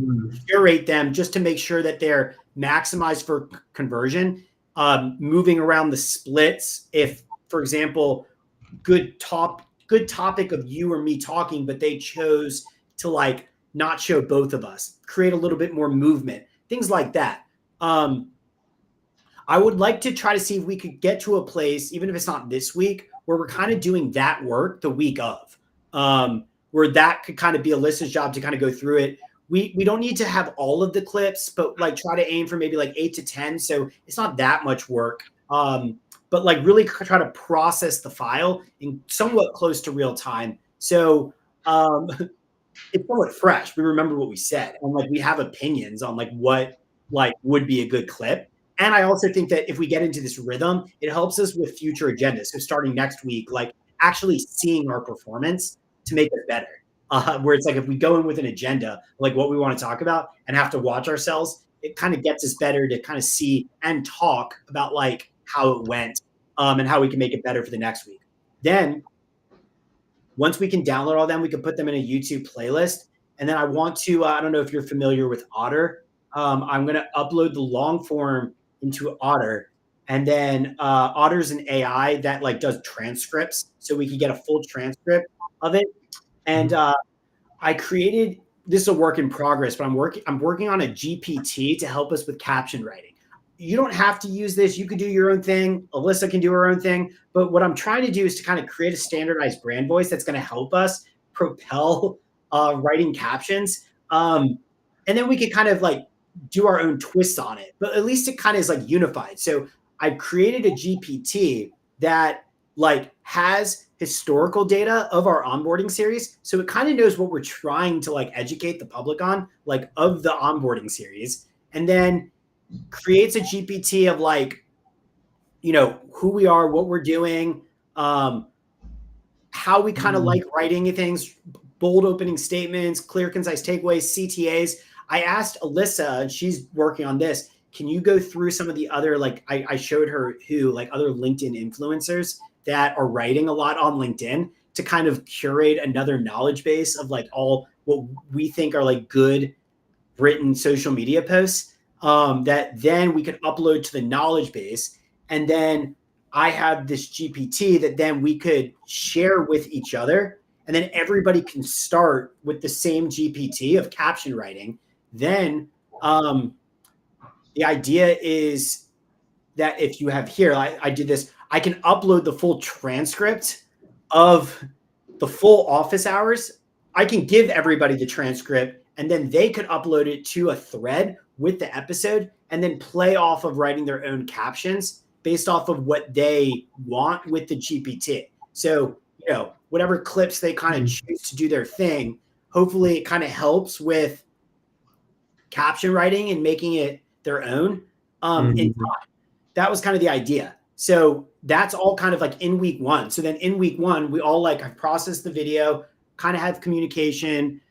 curate them just to make sure that they're maximized for conversion. Moving around the splits. If, for example, good topic of you or me talking, but they chose to like not show both of us, create a little bit more movement, things like that. I would like to try to see if we could get to a place, even if it's not this week, where we're kind of doing that work the week of, where that could kind of be Alyssa's job to kind of go through it. We don't need to have all of the clips, but like try to aim for maybe like 8 to 10. So it's not that much work. But like really try to process the file in somewhat close to real time. So it's somewhat fresh. We remember what we said, and like we have opinions on like what like would be a good clip. And I also think that if we get into this rhythm, it helps us with future agendas. So starting next week, like actually seeing our performance to make it better. Where it's like if we go in with an agenda, like what we want to talk about, and have to watch ourselves, it kind of gets us better to kind of see and talk about like how it went, and how we can make it better for the next week. Then once we can download all them, we can put them in a YouTube playlist. And then I want to, I don't know if you're familiar with Otter. I'm going to upload the long form into Otter. And then Otter's an AI that like does transcripts. So we can get a full transcript of it. And I created, this is a work in progress, but I'm working on a GPT to help us with caption writing. You don't have to use this. You could do your own thing. Alyssa can do her own thing. But what I'm trying to do is to kind of create a standardized brand voice that's going to help us propel writing captions. And then we could kind of like do our own twists on it. But at least it kind of is like unified. So I created a GPT that like has historical data of our onboarding series. So it kind of knows what we're trying to like educate the public on, like of the onboarding series. And then creates a GPT of like, you know, who we are, what we're doing, how we kind of like writing things, bold opening statements, clear, concise takeaways, CTAs. I asked Alyssa, and she's working on this. Can you go through some of the other, like I showed her who, like other LinkedIn influencers that are writing a lot on LinkedIn to kind of curate another knowledge base of like all what we think are like good written social media posts. That then we could upload to the knowledge base. And then I have this GPT that then we could share with each other. And then everybody can start with the same GPT of caption writing. Then the idea is that if you have here, I did this, I can upload the full transcript of the full office hours. I can give everybody the transcript, and then they could upload it to a thread with the episode and then play off of writing their own captions based off of what they want with the GPT. So, you know, whatever clips they kind of choose to do their thing, hopefully it kind of helps with caption writing and making it their own in time. That was kind of the idea. So that's all kind of like in week one. So then in week one, we all like have processed the video, kind of have communication,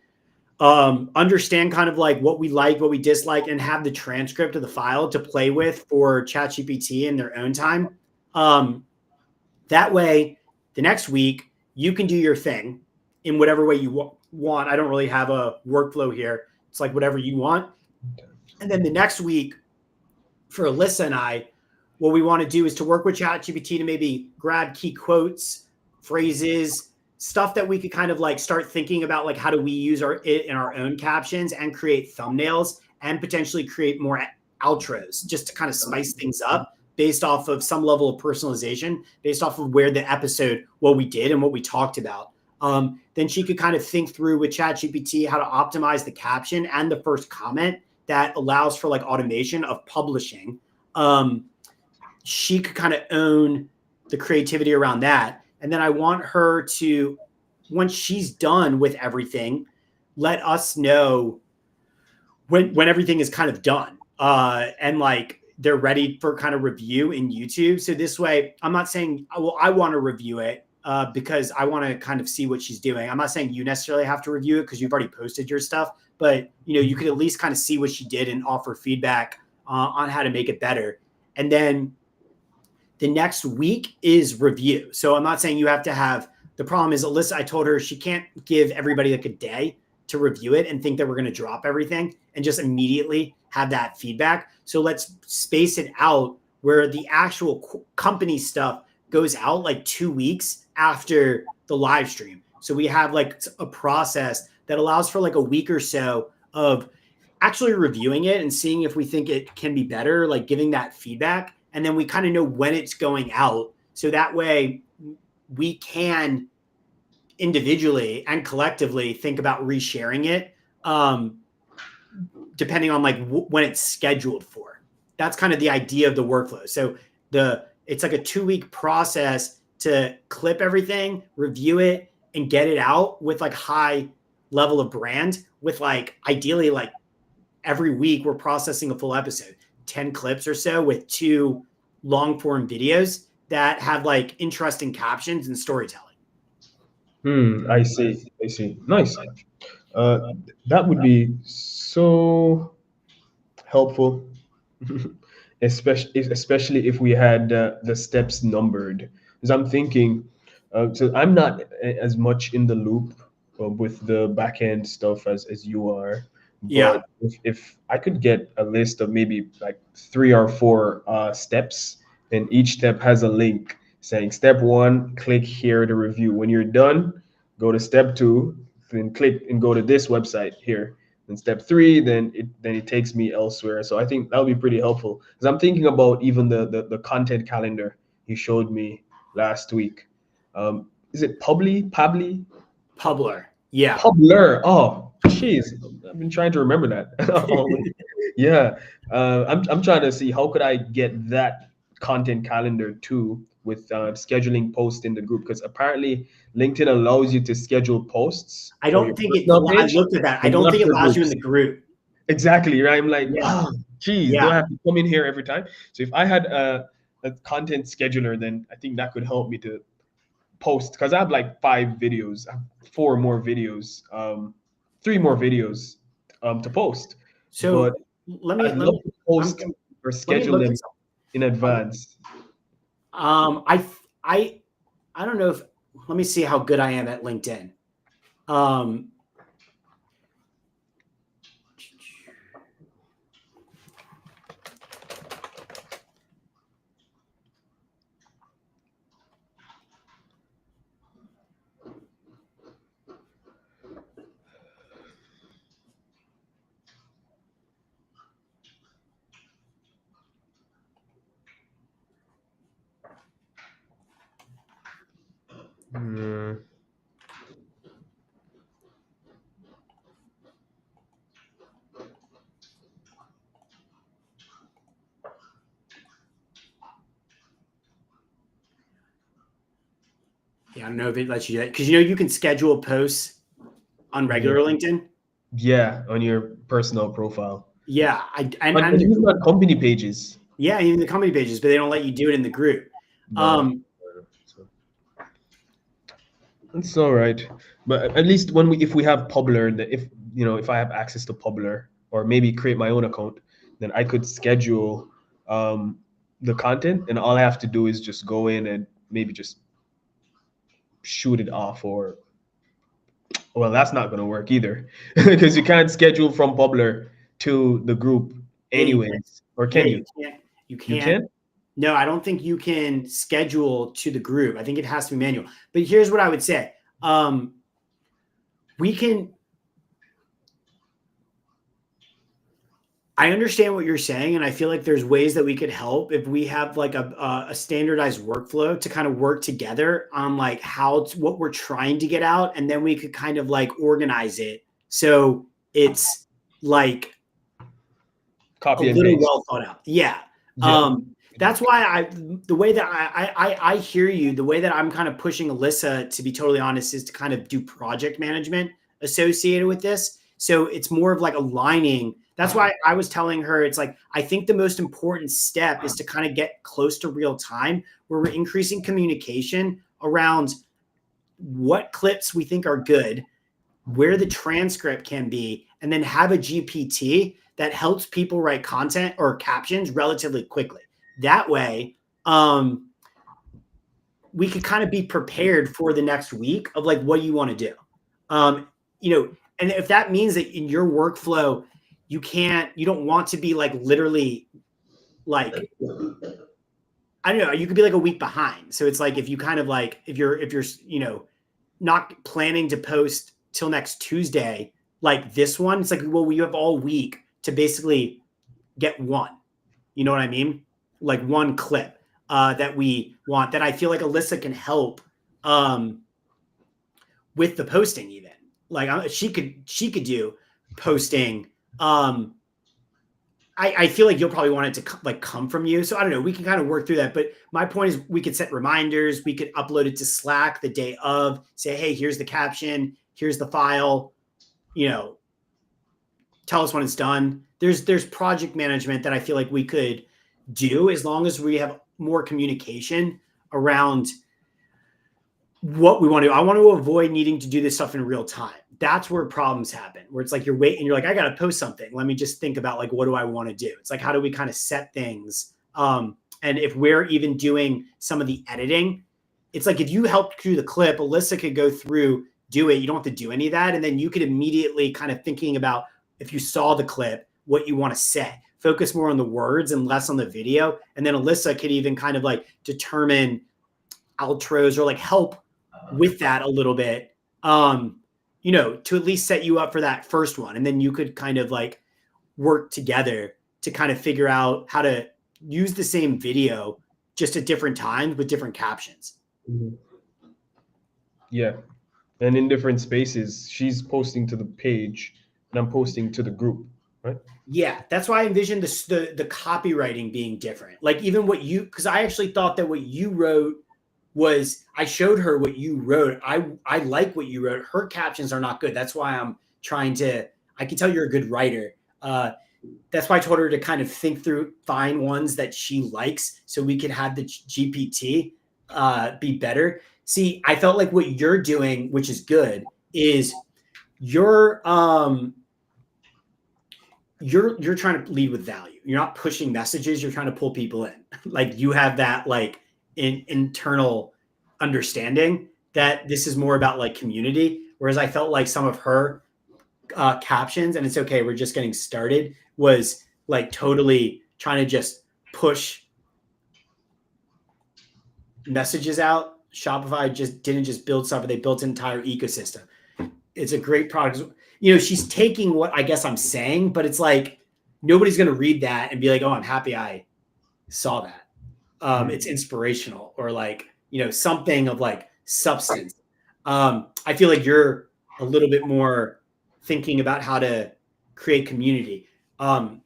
understand kind of like what we like, what we dislike, and have the transcript of the file to play with for ChatGPT in their own time. That way, the next week, you can do your thing in whatever way you want. I don't really have a workflow here. It's like whatever you want. And then the next week, for Alyssa and I, what we want to do is to work with ChatGPT to maybe grab key quotes, phrases, stuff that we could kind of like start thinking about, like how do we use it in our own captions and create thumbnails and potentially create more outros just to kind of spice things up based off of some level of personalization, based off of where the episode, what we did and what we talked about. Then she could kind of think through with ChatGPT how to optimize the caption and the first comment that allows for like automation of publishing. She could kind of own the creativity around that. And then I want her to, once she's done with everything, let us know when everything is kind of done. And like they're ready for kind of review in YouTube. So this way, I'm not saying, well, I want to review it because I want to kind of see what she's doing. I'm not saying you necessarily have to review it because you've already posted your stuff, but you know, you could at least kind of see what she did and offer feedback on how to make it better. And then the next week is review. So I'm not saying you have to have, the problem is Alyssa, I told her she can't give everybody like a day to review it and think that we're going to drop everything and just immediately have that feedback. So let's space it out where the actual company stuff goes out like 2 weeks after the live stream. So we have like a process that allows for like a week or so of actually reviewing it and seeing if we think it can be better, like giving that feedback. and then we kind of know when it's going out. So that way we can individually and collectively think about resharing it, depending on like when it's scheduled for. That's kind of the idea of the workflow. So it's like a 2-week process to clip everything, review it, and get it out with like high level of brand, with like ideally like every week we're processing a full episode, 10 clips or so with 2 long form videos that have like interesting captions and storytelling. I see. Nice. Uh, that would be so helpful, especially if we had the steps numbered. Because I'm thinking, so I'm not as much in the loop with the back end stuff as you are. Yeah. But if I could get a list of maybe like 3 or 4 steps, and each step has a link saying step 1, click here to review. When you're done, go to step 2, then click and go to this website here. Then step 3, then it takes me elsewhere. So I think that would be pretty helpful, because I'm thinking about even the content calendar you showed me last week. Is it Publer? Yeah. Publer. Oh, jeez, I've been trying to remember that. Yeah, I'm trying to see how could I get that content calendar too, with scheduling posts in the group, because apparently LinkedIn allows you to schedule posts I for your don't think personal I page, looked at that. I but don't not think it for allows you in groups. the group. Exactly, right. I'm like, Yeah. oh, geez, do Yeah. I have to come in here every time? So if I had a content scheduler, then I think that could help me to post, because I have like 5 videos, I have 4 more videos, 3 more videos to post. So But let me I'd love to post or let me schedule look at them something. in advance. I don't know if, let me see how good I am at LinkedIn. Hmm. Yeah, I don't know if it lets you do that, because you can schedule posts on regular LinkedIn. Yeah, on your personal profile. Yeah, And even on company pages. yeah, even the company pages, but they don't let you do it in the group. No. It's all right, but at least if we have Publer, if I have access to Publer, or maybe create my own account, then I could schedule the content, and all I have to do is just go in and maybe just shoot it off. Or, well, that's not going to work either, because you can't schedule from Publer to the group Yeah, you can. anyways. Or Yeah, can you? You You can't. can? No, I don't think you can schedule to the group. I think it has to be manual. But here's what I would say. I understand what you're saying, and I feel like there's ways that we could help if we have like a standardized workflow to kind of work together on like what we're trying to get out, and then we could kind of like organize it so it's like Copy a and little paste. well thought out. Yeah. Yeah. That's why the way that I hear you, the way that I'm kind of pushing Alyssa, to be totally honest, is to kind of do project management associated with this. So it's more of like aligning. That's why I was telling her, it's like, I think the most important step is to kind of get close to real time, where we're increasing communication around what clips we think are good, where the transcript can be, and then have a GPT that helps people write content or captions relatively quickly. That way, we could kind of be prepared for the next week of like, what do you want to do? And if that means that in your workflow, you don't want to be like literally like, I don't know, you could be like a week behind. So it's like, if you kind of like, if you're, not planning to post till next Tuesday, like this one, it's like, well, you have all week to basically get one. You know what I mean? like one clip that we want that I feel like Alyssa can help with the posting even. Like she could do posting. I feel like you'll probably want it to like come from you. So I don't know. We can kind of work through that. But my point is we could set reminders. We could upload it to Slack the day of, say, hey, here's the caption. Here's the file, you know, tell us when it's done. There's project management that I feel like we could do as long as we have more communication around what we want to do. I want to avoid needing to do this stuff in real time. That's where problems happen, where it's like you're waiting, you're like, I got to post something. Let me just think about like, what do I want to do? It's like, how do we kind of set things? And if we're even doing some of the editing, it's like if you helped do the clip, Alyssa could go through, do it. You don't have to do any of that. And then you could immediately kind of thinking about, if you saw the clip, what you want to say. Focus more on the words and less on the video. And then Alyssa could even kind of like determine outros or like help with that a little bit, you know, to at least set you up for that first one. And then you could kind of like work together to kind of figure out how to use the same video just at different times with different captions. Yeah. And in different spaces, she's posting to the page and I'm posting to the group, right? Yeah, that's why I envisioned the copywriting being different. Like even what you, because I actually thought that what you wrote was, I showed her what you wrote. I like what you wrote. Her captions are not good. That's why I'm trying to, I can tell you're a good writer. That's why I told her to kind of think through, find ones that she likes so we could have the GPT be better. See, I felt like what you're doing, which is good, is you're trying to lead with value. You're not pushing messages. You're trying to pull people in. Like you have that like internal understanding that this is more about like community. Whereas I felt like some of her captions, and it's okay, we're just getting started, was like totally trying to just push messages out. Shopify didn't just build stuff, but they built an entire ecosystem. It's a great product. You know, she's taking what I guess I'm saying, but it's like nobody's going to read that and be like, oh, I'm happy I saw that. It's inspirational or like, you know, something of like substance. I feel like you're a little bit more thinking about how to create community. But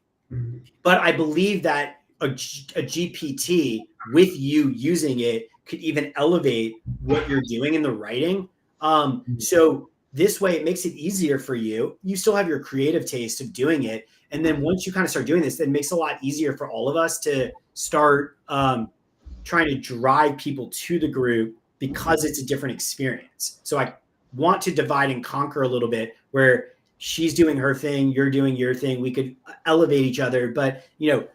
I believe that a GPT with you using it could even elevate what you're doing in the writing. So this way it makes it easier for you. You still have your creative taste of doing it. And then once you kind of start doing this, it makes it a lot easier for all of us to start trying to drive people to the group because it's a different experience. So I want to divide and conquer a little bit where she's doing her thing, you're doing your thing. We could elevate each other, but you know,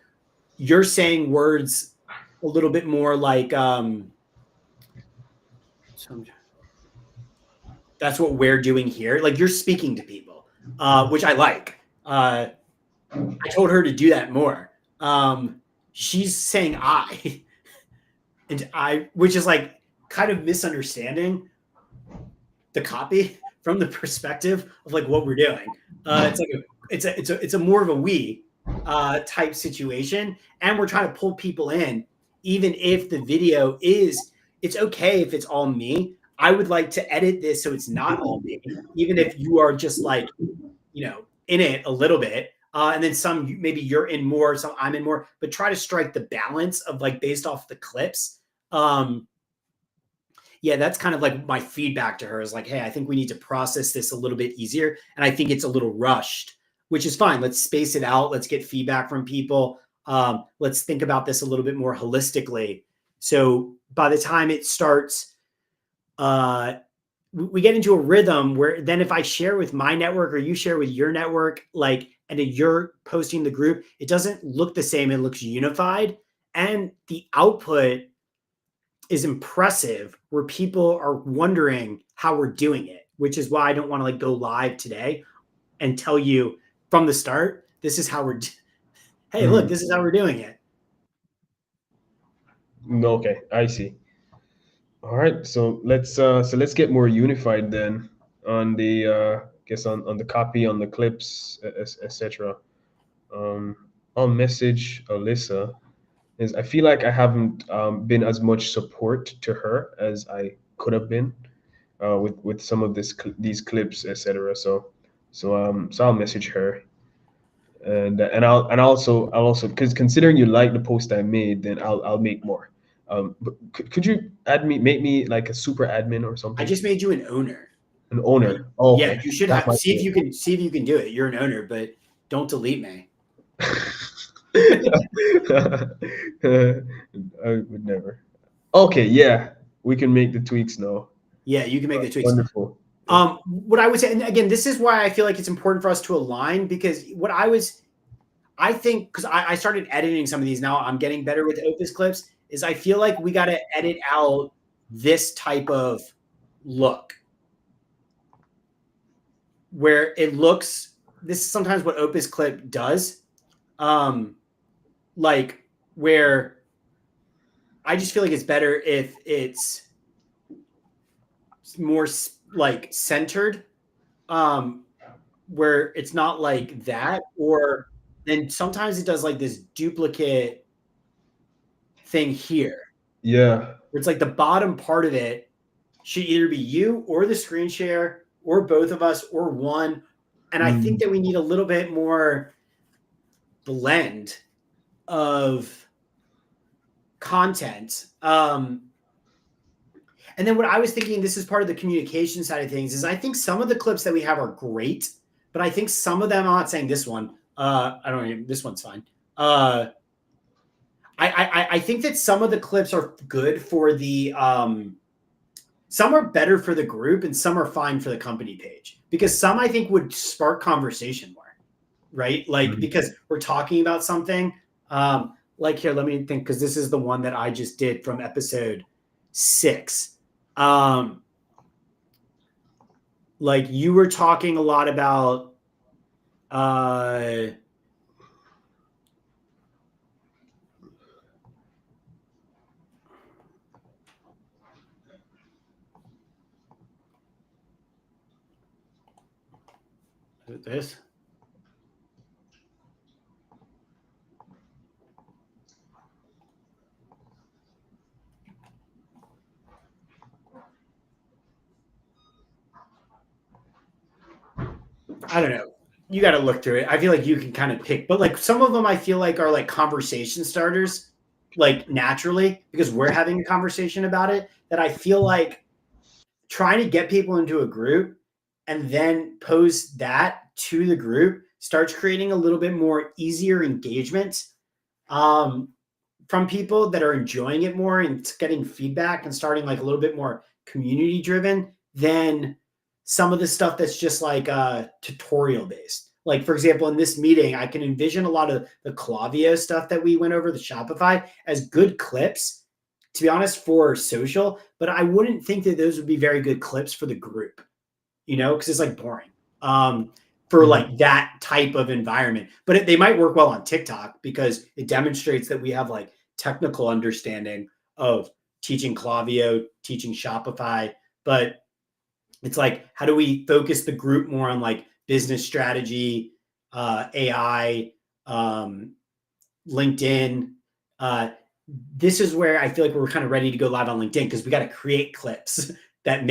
you're saying words a little bit more like, that's what we're doing here. Like you're speaking to people, which I like. I told her to do that more. She's saying I, and I, which is like kind of misunderstanding the copy from the perspective of like what we're doing. It's like it's a more of a we type situation, and we're trying to pull people in, even if the video is. It's okay if it's all me. I would like to edit this so it's not all me, even if you are just like, you know, in it a little bit. And then some, maybe you're in more, some I'm in more, but try to strike the balance of like based off the clips. Yeah, that's kind of like my feedback to her is like, hey, I think we need to process this a little bit easier. And I think it's a little rushed, which is fine. Let's space it out. Let's get feedback from people. Let's think about this a little bit more holistically. So by the time it starts, we get into a rhythm where then if I share with my network or you share with your network, like, and then you're posting the group, it doesn't look the same. It looks unified. And the output is impressive where people are wondering how we're doing it, which is why I don't want to like go live today and tell you from the start, this is how we're, hey, look, this is how we're doing it. Okay, I see. All right, so let's get more unified then on the guess on the copy, on the clips, etc. I'll message Alyssa is I feel like I haven't been as much support to her as I could have been with some of these clips, etc. So I'll message her, I'll also, because considering you like the post I made, then I'll make more. But could you make me like a super admin or I something? just made you an owner. An Right? owner. Oh, Yeah, okay. you should That have might see be if it. you can do it. You're an owner, but don't delete me. I would never. Okay, yeah, we can make the tweaks now. Yeah, you can make the tweaks. Wonderful. What I would say, and again, this is why I feel like it's important for us to align because I think, because I started editing some of these now, I'm getting better with Opus clips. Is I feel like we got to edit out this type of look where it looks. This is sometimes what Opus clip does, like where I just feel like it's better if it's more like centered, um, where it's not like that, or then sometimes it does like this duplicate thing here, Yeah. where it's like the bottom part of it should either be you or the screen share or both of us or one. And I think Mm, that we need a little bit more blend of content. And then what I was thinking, this is part of the communication side of things, is I think some of the clips that we have are great, but I think some of them, I'm not saying this one, I don't know, this one's fine. I think that some of the clips are good for the some are better for the group and some are fine for the company page, because some I think would spark conversation more, right? Like mm. because we're talking about something. Like here, let me think, because this is the one that I just did from episode 6. Like you were talking a lot about this. I don't know. You got to look through it. I feel like you can kind of pick, but like some of them I feel like are like conversation starters, like naturally, because we're having a conversation about it, that I feel like trying to get people into a group and then post that to the group starts creating a little bit more easier engagement, um, from people that are enjoying it more and getting feedback and starting like a little bit more community driven than some of the stuff that's just like tutorial based. Like for example, in this meeting, I can envision a lot of the Klaviyo stuff that we went over, the Shopify, as good clips, to be honest, for social, but I wouldn't think that those would be very good clips for the group, because it's like boring, for Mhm. like that type of environment. But they might work well on TikTok because it demonstrates that we have like technical understanding of teaching Klaviyo, teaching Shopify. But it's like, how do we focus the group more on like business strategy, AI, LinkedIn? Uh, this is where I feel like we're kind of ready to go live on LinkedIn, because we got to create clips that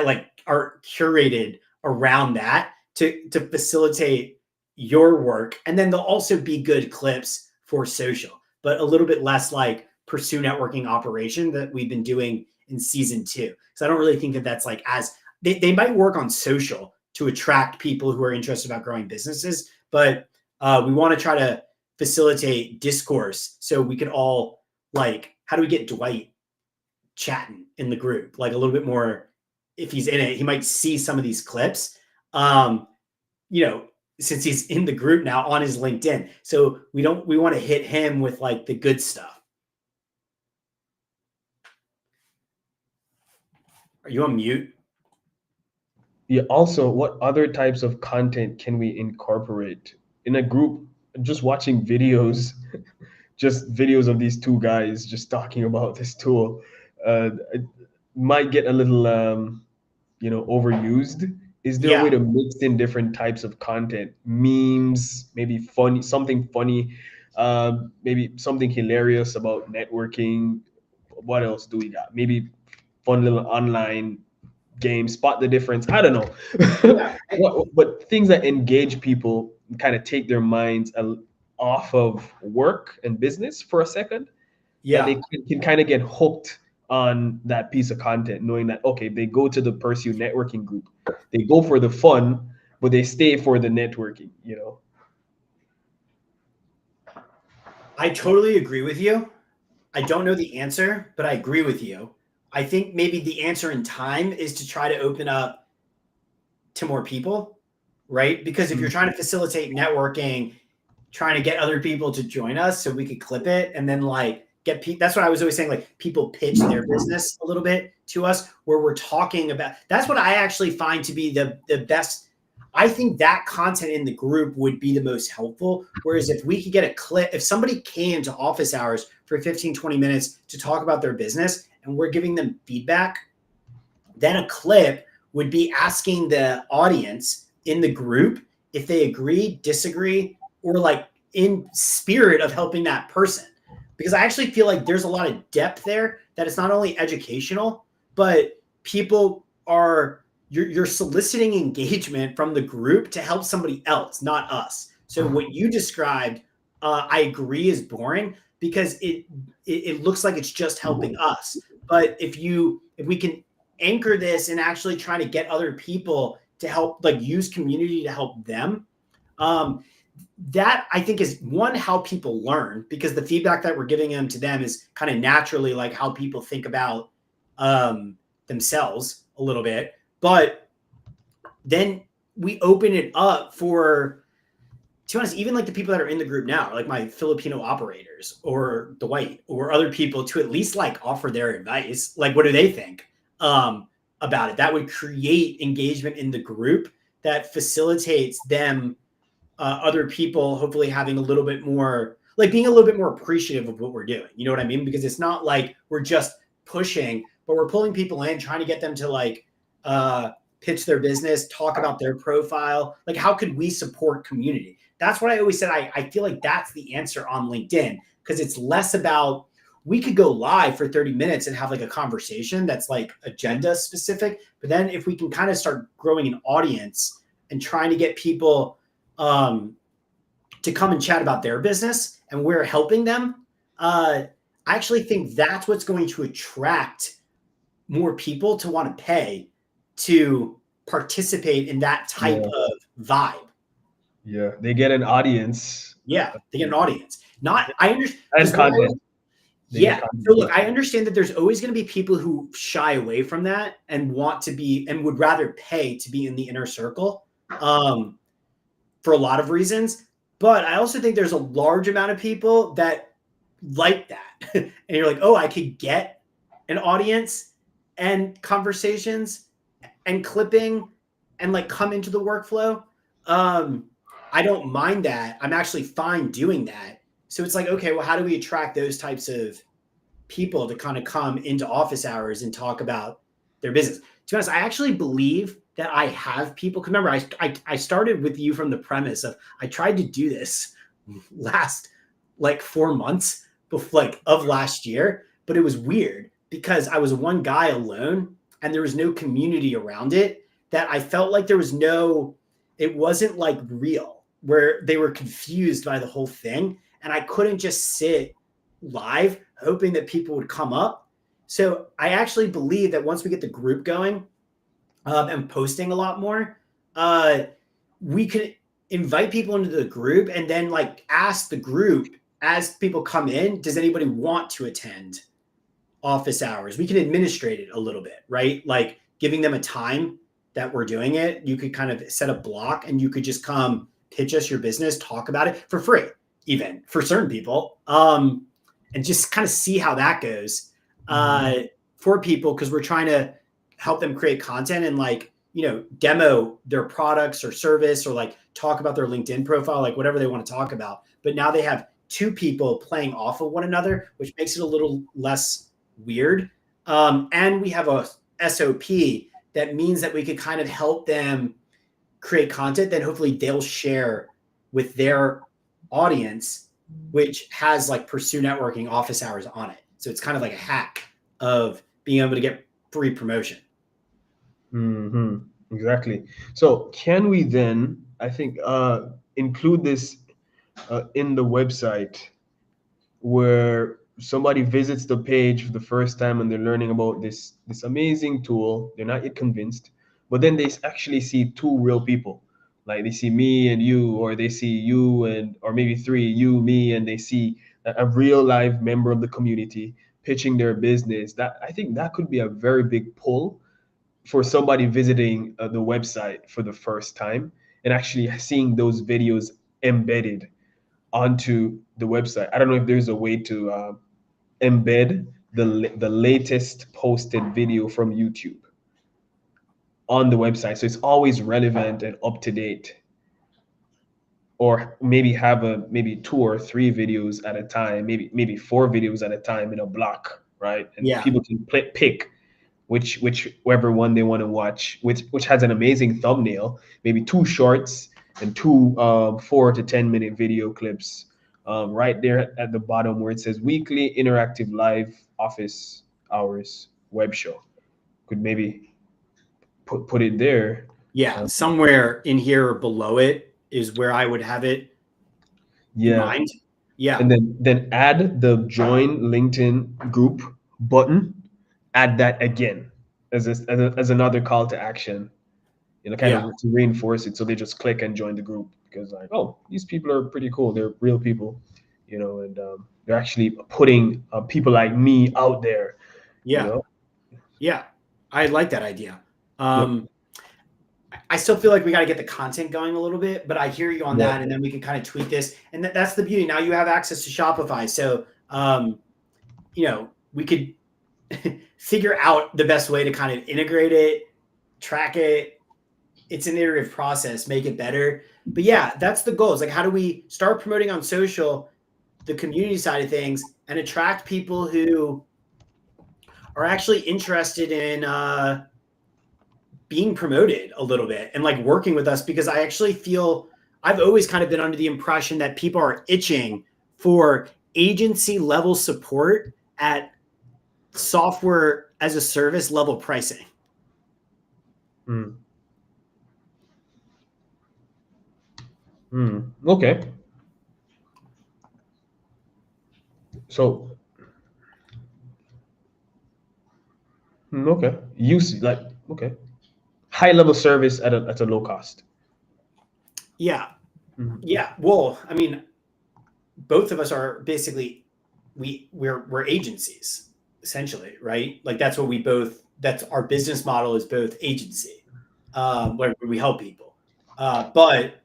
like are curated around that to facilitate your work, and then they'll also be good clips for social, but a little bit less like pursue networking operation that we've been doing in season 2. So I don't really think that that's like as they might work on social to attract people who are interested about growing businesses, but we want to try to facilitate discourse so we could all, like, how do we get Dwight chatting in the group like a little bit more? If he's in it, he might see some of these clips, um since he's in the group now on his LinkedIn. So we want to hit him with like the good stuff. Are you on mute? Yeah. Also, what other types of content can we incorporate in a group? Just watching videos, just videos of these two guys just talking about this tool, it might get a little, overused. Is there a way Yeah. to mix in different types of content, memes, maybe funny, something funny, Maybe something hilarious about networking. What else do we got? Maybe fun little online game, spot the difference. I don't know. Yeah. But things that engage people, kind of take their minds off of work and business for a second, that they Yeah. can kind of get hooked on that piece of content, knowing that, okay, they go to the Pursue networking group, they go for the fun, but they stay for the networking, you know? I totally agree with you. I don't know the answer, but I agree with you. I think maybe the answer in time is to try to open up to more people, right? Because if you're trying to facilitate networking, trying to get other people to join us so we could clip it and then like get people. That's what I was always saying. Like people pitch their business a little bit to us where we're talking about. That's what I actually find to be the best. I think that content in the group would be the most helpful. Whereas if we could get a clip, if somebody came to office hours for 15, 20 minutes to talk about their business and we're giving them feedback, then a clip would be asking the audience in the group if they agree, disagree, or like in spirit of helping that person. Because I actually feel like there's a lot of depth there that it's not only educational, but people are you're soliciting engagement from the group to help somebody else, not us. So what you described, I agree is boring because it looks like it's just helping us. But if we can anchor this and actually try to get other people to help, like use community to help them, that I think is one, how people learn, because the feedback that we're giving them to them is kind of naturally like how people think about themselves a little bit. But then we open it up for, to be honest, even like the people that are in the group now, like my Filipino operators or Dwight or other people, to at least like offer their advice. Like, what do they think about it? That would create engagement in the group that facilitates them, other people, hopefully having a little bit more, like being a little bit more appreciative of what we're doing. You know what I mean? Because it's not like we're just pushing, but we're pulling people in, trying to get them to like pitch their business, talk about their profile. Like, how could we support community? That's what I always said. I feel like that's the answer on LinkedIn, because it's less about, we could go live for 30 minutes and have like a conversation that's like agenda specific. But then if we can kind of start growing an audience and trying to get people to come and chat about their business and we're helping them, I actually think that's what's going to attract more people to want to pay to participate in that type of vibe. Yeah, they get an audience. Yeah, they get an audience. Not, I understand. And content. Yeah. So look, I understand that there's always going to be people who shy away from that and want to be, and would rather pay to be in the inner circle for a lot of reasons. But I also think there's a large amount of people that like that. And you're like, oh, I could get an audience and conversations and clipping and like come into the workflow. I don't mind that. I'm actually fine doing that. So it's like, okay, well, how do we attract those types of people to kind of come into office hours and talk about their business? To be honest, I actually believe that I have people. Cause remember, I started with you from the premise of, I tried to do this last like 4 months before, like of last year, but it was weird because I was one guy alone and there was no community around it, that I felt like there was no, it wasn't like real, where they were confused by the whole thing. And I couldn't just sit live hoping that people would come up. So I actually believe that once we get the group going and posting a lot more, we could invite people into the group and then like ask the group as people come in, does anybody want to attend office hours? We can administrate it a little bit, right? Like giving them a time that we're doing it. You could kind of set a block and you could just come pitch us your business, talk about it for free, even for certain people, and just kind of see how that goes for people, because we're trying to help them create content and like, you know, demo their products or service or like talk about their LinkedIn profile, like whatever they want to talk about. But now they have two people playing off of one another, which makes it a little less weird. And we have a SOP that means that we could kind of help them create content that hopefully they'll share with their audience which has like Pursue Networking office hours on it. So it's kind of like a hack of being able to get free promotion. Hmm. Exactly. So can we then, I think, include this in the website where somebody visits the page for the first time and they're learning about this amazing tool. They're not yet convinced, but then they actually see two real people. Like they see me and you, or they see you and or maybe three, you, me, and they see a real live member of the community pitching their business. That I think that could be a very big pull for somebody visiting the website for the first time and actually seeing those videos embedded onto the website. I don't know if there's a way to embed the latest posted video from YouTube on the website, so it's always relevant and up to date. Or maybe have maybe two or three videos at a time, maybe four videos at a time in a block, right? And Yeah. people can pick whichever one they want to watch, which has an amazing thumbnail, maybe two shorts and two 4 to 10 minute video clips, right there at the bottom where it says weekly interactive live office hours web show. Could maybe put it there. Yeah. Uh, Somewhere in here or below it is where I would have it in yeah, mind. Yeah. and then add the join LinkedIn group button. Add that again as another call to action, kind Yeah. of to reinforce it, so they just click and join the group because like, oh, these people are pretty cool, they're real people, and they're actually putting people like me out there, you Yeah. know. Yeah. I like that idea. Yep. I still feel like we got to get the content going a little bit, but I hear you on Yeah. that. And then we can kind of tweak this. And that's the beauty. Now you have access to Shopify. So, we could figure out the best way to kind of integrate it, track it. It's an iterative process, make it better. But yeah, that's the goal. Is like, how do we start promoting on social, the community side of things, and attract people who are actually interested in being promoted a little bit and like working with us, because I actually feel I've always kind of been under the impression that people are itching for agency level support at software as a service level pricing. Okay. So okay, use like, okay, high level service at a low cost. Yeah. Mhm. Yeah. Well, I mean, both of us are basically we're agencies essentially, right? Like that's what that's our business model is, both agency, where we help people. But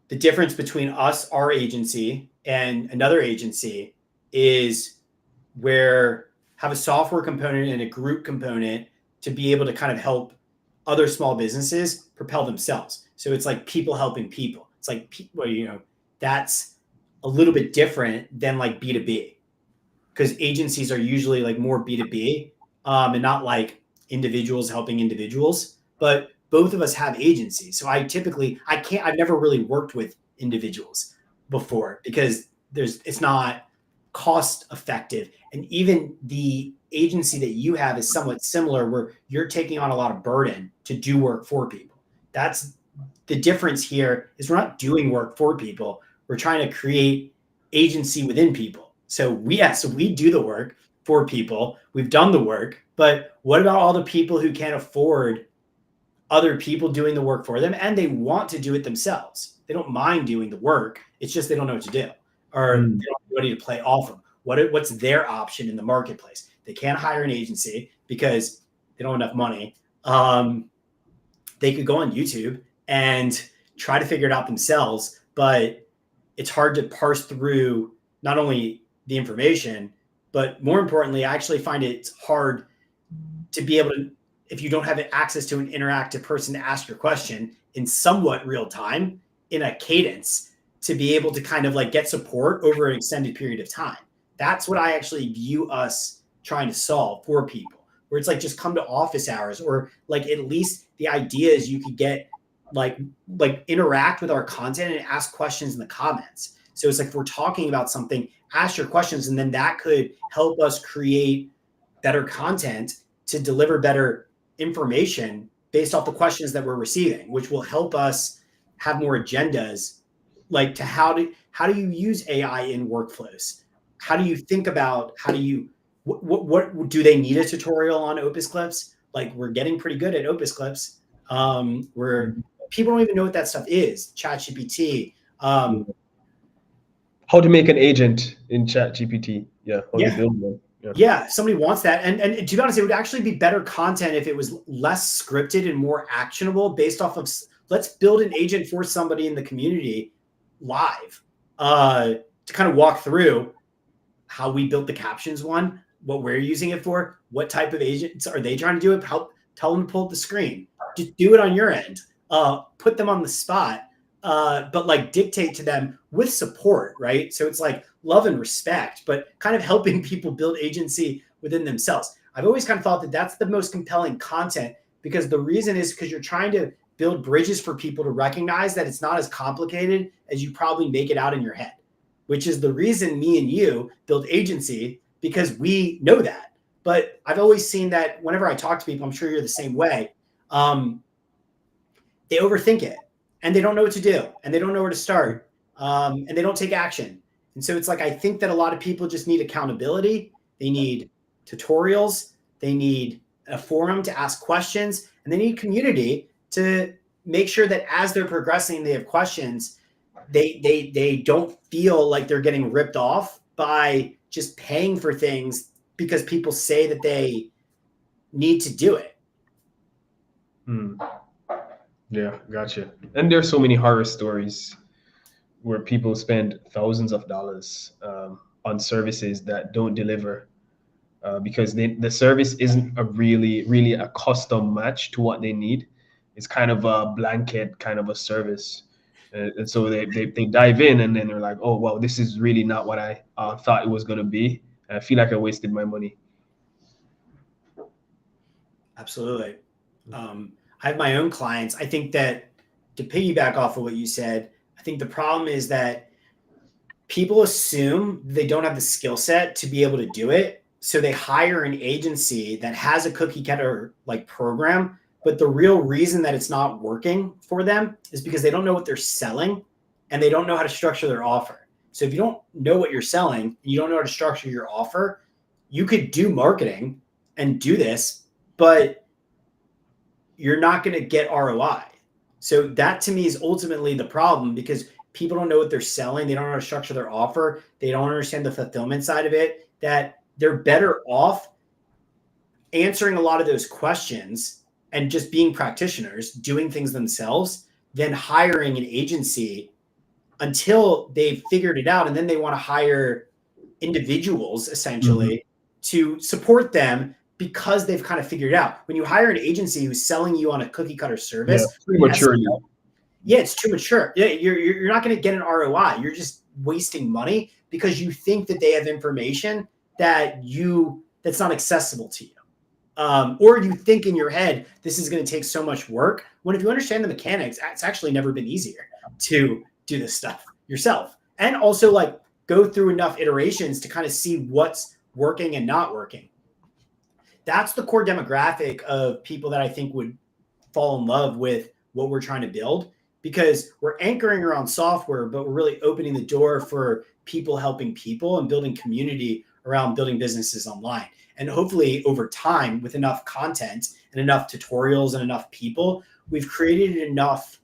the difference between us, our agency, and another agency is where have a software component and a group component to be able to kind of help other small businesses propel themselves. So it's like people helping people. It's like people, that's a little bit different than like B2B, because agencies are usually like more B2B, and not like individuals helping individuals. But both of us have agencies. So I've never really worked with individuals before because it's not cost effective. And even the agency that you have is somewhat similar, where you're taking on a lot of burden to do work for people. That's the difference here, is we're not doing work for people. We're trying to create agency within people. So we do the work for people. We've done the work, but what about all the people who can't afford other people doing the work for them and they want to do it themselves? They don't mind doing the work. It's just they don't know what to do, or they don't have anybody to play off of. What's their option in the marketplace? They can't hire an agency because they don't have enough money. They could go on YouTube and try to figure it out themselves, but it's hard to parse through not only the information, but more importantly, I actually find it's hard to be able to, if you don't have access to an interactive person to ask your question in somewhat real time, in a cadence, to be able to kind of like get support over an extended period of time. That's what I actually view us trying to solve for people, where it's like, just come to office hours, or like at least the idea is you could get like interact with our content and ask questions in the comments. So it's like, if we're talking about something, ask your questions, and then that could help us create better content to deliver better information based off the questions that we're receiving, which will help us have more agendas, like to how do you use AI in workflows? How do you think about what do they need a tutorial on Opus Clips? Like, we're getting pretty good at Opus Clips. Where people don't even know what that stuff is. ChatGPT. How to make an agent in ChatGPT. Yeah. How to build one. Yeah, somebody wants that. And to be honest, it would actually be better content if it was less scripted and more actionable based off of, let's build an agent for somebody in the community live to kind of walk through how we built the captions one, what we're using it for, what type of agents are they trying to do it, help tell them to pull up the screen. Just do it on your end. Put them on the spot, but like dictate to them with support, right? So it's like love and respect, but kind of helping people build agency within themselves. I've always kind of thought that that's the most compelling content, because the reason is because you're trying to build bridges for people to recognize that it's not as complicated as you probably make it out in your head, which is the reason me and you build agency, because we know that. But I've always seen that whenever I talk to people, I'm sure you're the same way. They overthink it, and they don't know what to do, and they don't know where to start, and they don't take action. And so it's like, I think that a lot of people just need accountability. They need tutorials. They need a forum to ask questions, and they need community to make sure that as they're progressing, they have questions. They don't feel like they're getting ripped off by just paying for things because people say that they need to do it. Yeah, gotcha. And there's so many horror stories where people spend thousands of dollars on services that don't deliver because the service isn't a really a custom match to what they need. It's kind of a blanket kind of a service. And so they dive in, and then they're like, oh, well, this is really not what I thought it was going to be. I feel like I wasted my money. Absolutely. I have my own clients. I think that, to piggyback off of what you said, I think the problem is that people assume they don't have the skill set to be able to do it. So they hire an agency that has a cookie cutter like program, but the real reason that it's not working for them is because they don't know what they're selling, and they don't know how to structure their offer. So if you don't know what you're selling and you don't know how to structure your offer, you could do marketing and do this, but you're not going to get ROI. So that to me is ultimately the problem, because people don't know what they're selling. They don't know how to structure their offer. They don't understand the fulfillment side of it, that they're better off answering a lot of those questions and just being practitioners, doing things themselves, than hiring an agency until they've figured it out. And then they want to hire individuals essentially to support them because they've kind of figured it out. When you hire an agency who's selling you on a cookie cutter service, prematurely. Yeah, it's too mature. Yeah, you're not going to get an ROI. You're just wasting money because you think that they have information that's not accessible to you. Or you think in your head, this is going to take so much work, when if you understand the mechanics, it's actually never been easier to do this stuff yourself. And also like go through enough iterations to kind of see what's working and not working. That's the core demographic of people that I think would fall in love with what we're trying to build, because we're anchoring around software, but we're really opening the door for people helping people and building community around building businesses online. And hopefully over time, with enough content and enough tutorials and enough people, we've created enough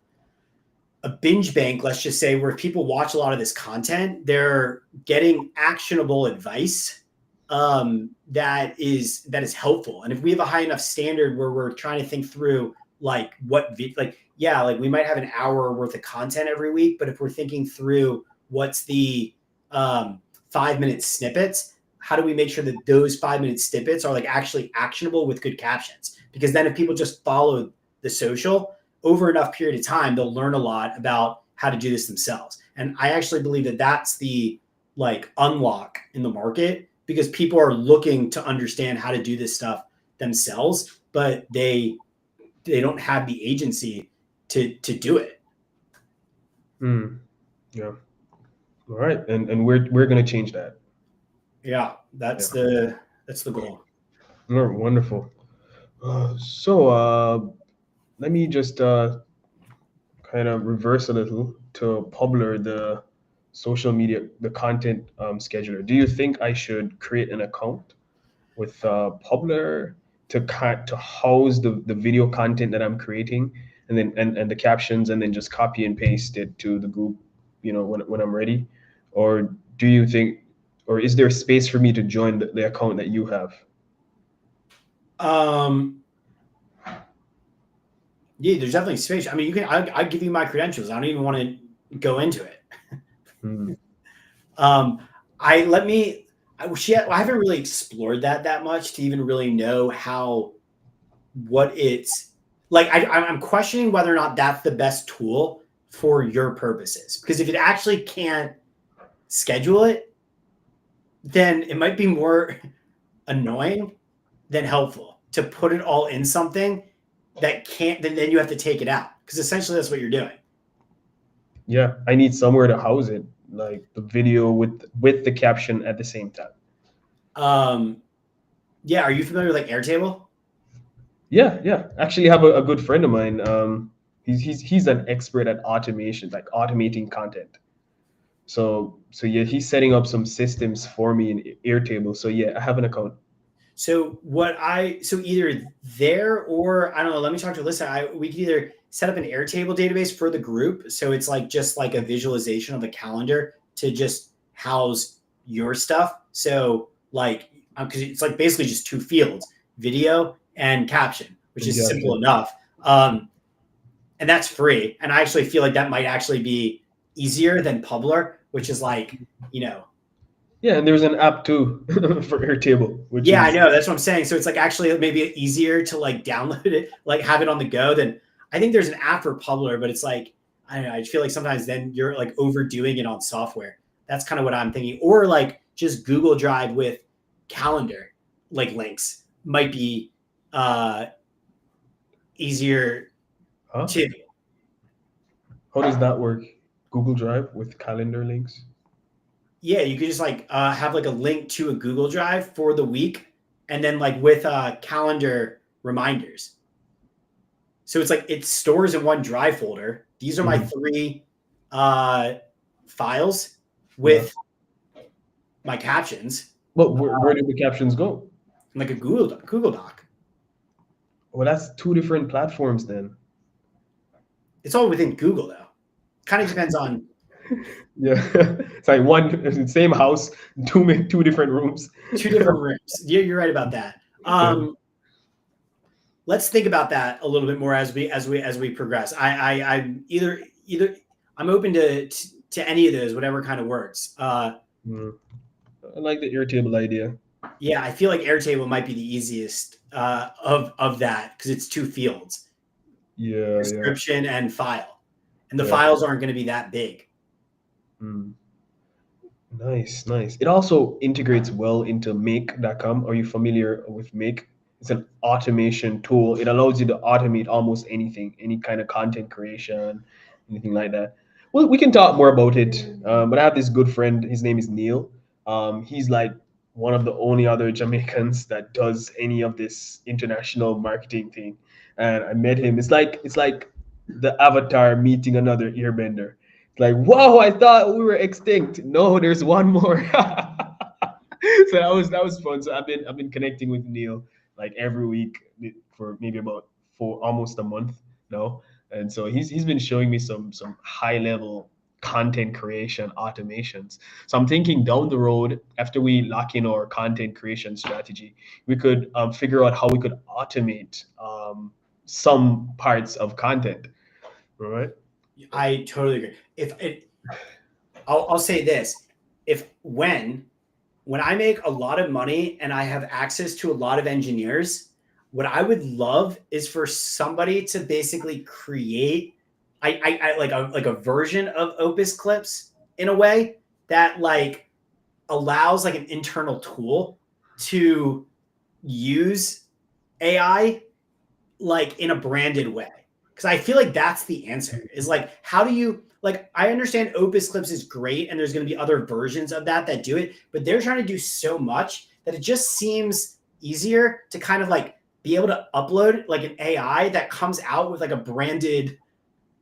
a binge bank, let's just say, where people watch a lot of this content, they're getting actionable advice that is helpful. And if we have a high enough standard where we're trying to think through like we might have an hour worth of content every week, but if we're thinking through what's the 5-minute snippets, how do we make sure that those 5-minute snippets are like actually actionable with good captions? Because then if people just follow the social over enough period of time, they'll learn a lot about how to do this themselves. And I actually believe that that's the like unlock in the market, because people are looking to understand how to do this stuff themselves, but they don't have the agency to do it. Yeah. All right, and we're gonna change that. Yeah, Yeah. that's the goal. All right, wonderful. Let me just kind of reverse a little to Publer, the social media, the content scheduler. Do you think I should create an account with Publer to house the video content that I'm creating, and then and the captions, and then just copy and paste it to the group, when I'm ready? Or do you think, or is there space for me to join the account that you have? Um, yeah, there's definitely space. I mean, you can. I give you my credentials. I don't even want to go into it. Hmm. Um, I let me. I haven't really explored that much to even really know how what it's like. I'm questioning whether or not that's the best tool for your purposes. Because if it actually can't schedule it, then it might be more annoying than helpful to put it all in something that can't. Then you have to take it out because essentially that's what you're doing. Yeah, I need somewhere to house it, like the video with the caption at the same time. Um, yeah, are you familiar with like Airtable? Yeah, yeah. Actually, I have a good friend of mine. He's an expert at automation, like automating content. So yeah, he's setting up some systems for me in Airtable. So yeah, I have an account. So either there or I don't know. Let me talk to Alyssa. We could either set up an Airtable database for the group, so it's like just like a visualization of a calendar to just house your stuff. So like because it's like basically just two fields: video and caption, which And is simple caption. enough. And that's free. And I actually feel like that might actually be easier than Publer, which is like you know Yeah, and there's an app too for Airtable, which Yeah, I is know. That's what I'm saying. So it's like actually maybe easier to like download it, like have it on the go than I think there's an app for Publer, but it's like I don't know. I feel like sometimes then you're like overdoing it on software. That's kind of what I'm thinking. Or like just Google Drive with calendar like links might be uh easier huh? too. How does that work? Google Drive with calendar links? Yeah, you could just like have like a link to a Google Drive for the week and then like with calendar reminders. So it's like it stores in one drive folder. These are my Hmm. three uh, files Yeah. with my captions, But where do the captions go? like a Google Doc. Well, that's two different platforms then. It's all within Google though. Kind of depends on Yeah, it's like one same house, two different rooms. two different rooms. You're right about that. Yeah. Let's think about that a little bit more as we progress. I'm either I'm open to any of those, whatever kind of works. Mm. I like the Airtable idea. Yeah, I feel like Airtable might be the easiest of that because it's two fields: Yeah, yeah, description and file, and the yeah. files aren't going to be that big. Mm. Nice, nice. It also integrates well into Make.com. Are you familiar with Make? It's an automation tool. It allows you to automate almost anything, any kind of content creation, anything like that. Well, we can talk more about it. But I have this good friend. His name is Neil. He's like one of the only other Jamaicans that does any of this international marketing thing. And I met him. It's like the Avatar meeting another Airbender. Like, whoa, I thought we were extinct. No, there's one more. So that was fun. So I've been connecting with Neil like every week for maybe about for almost a month now. And so he's been showing me some high level content creation automations. So I'm thinking down the road, after we lock in our content creation strategy, we could figure out how we could automate some parts of content. All right. I totally agree. If it, I'll say this: if when I make a lot of money and I have access to a lot of engineers, what I would love is for somebody to basically create I like a version of Opus Clips in a way that like allows like an internal tool to use AI like in a branded way. Because I feel like that's the answer is like, how do you like I understand Opus Clips is great and there's going to be other versions of that do it, but they're trying to do so much that it just seems easier to kind of like be able to upload like an AI that comes out with like a branded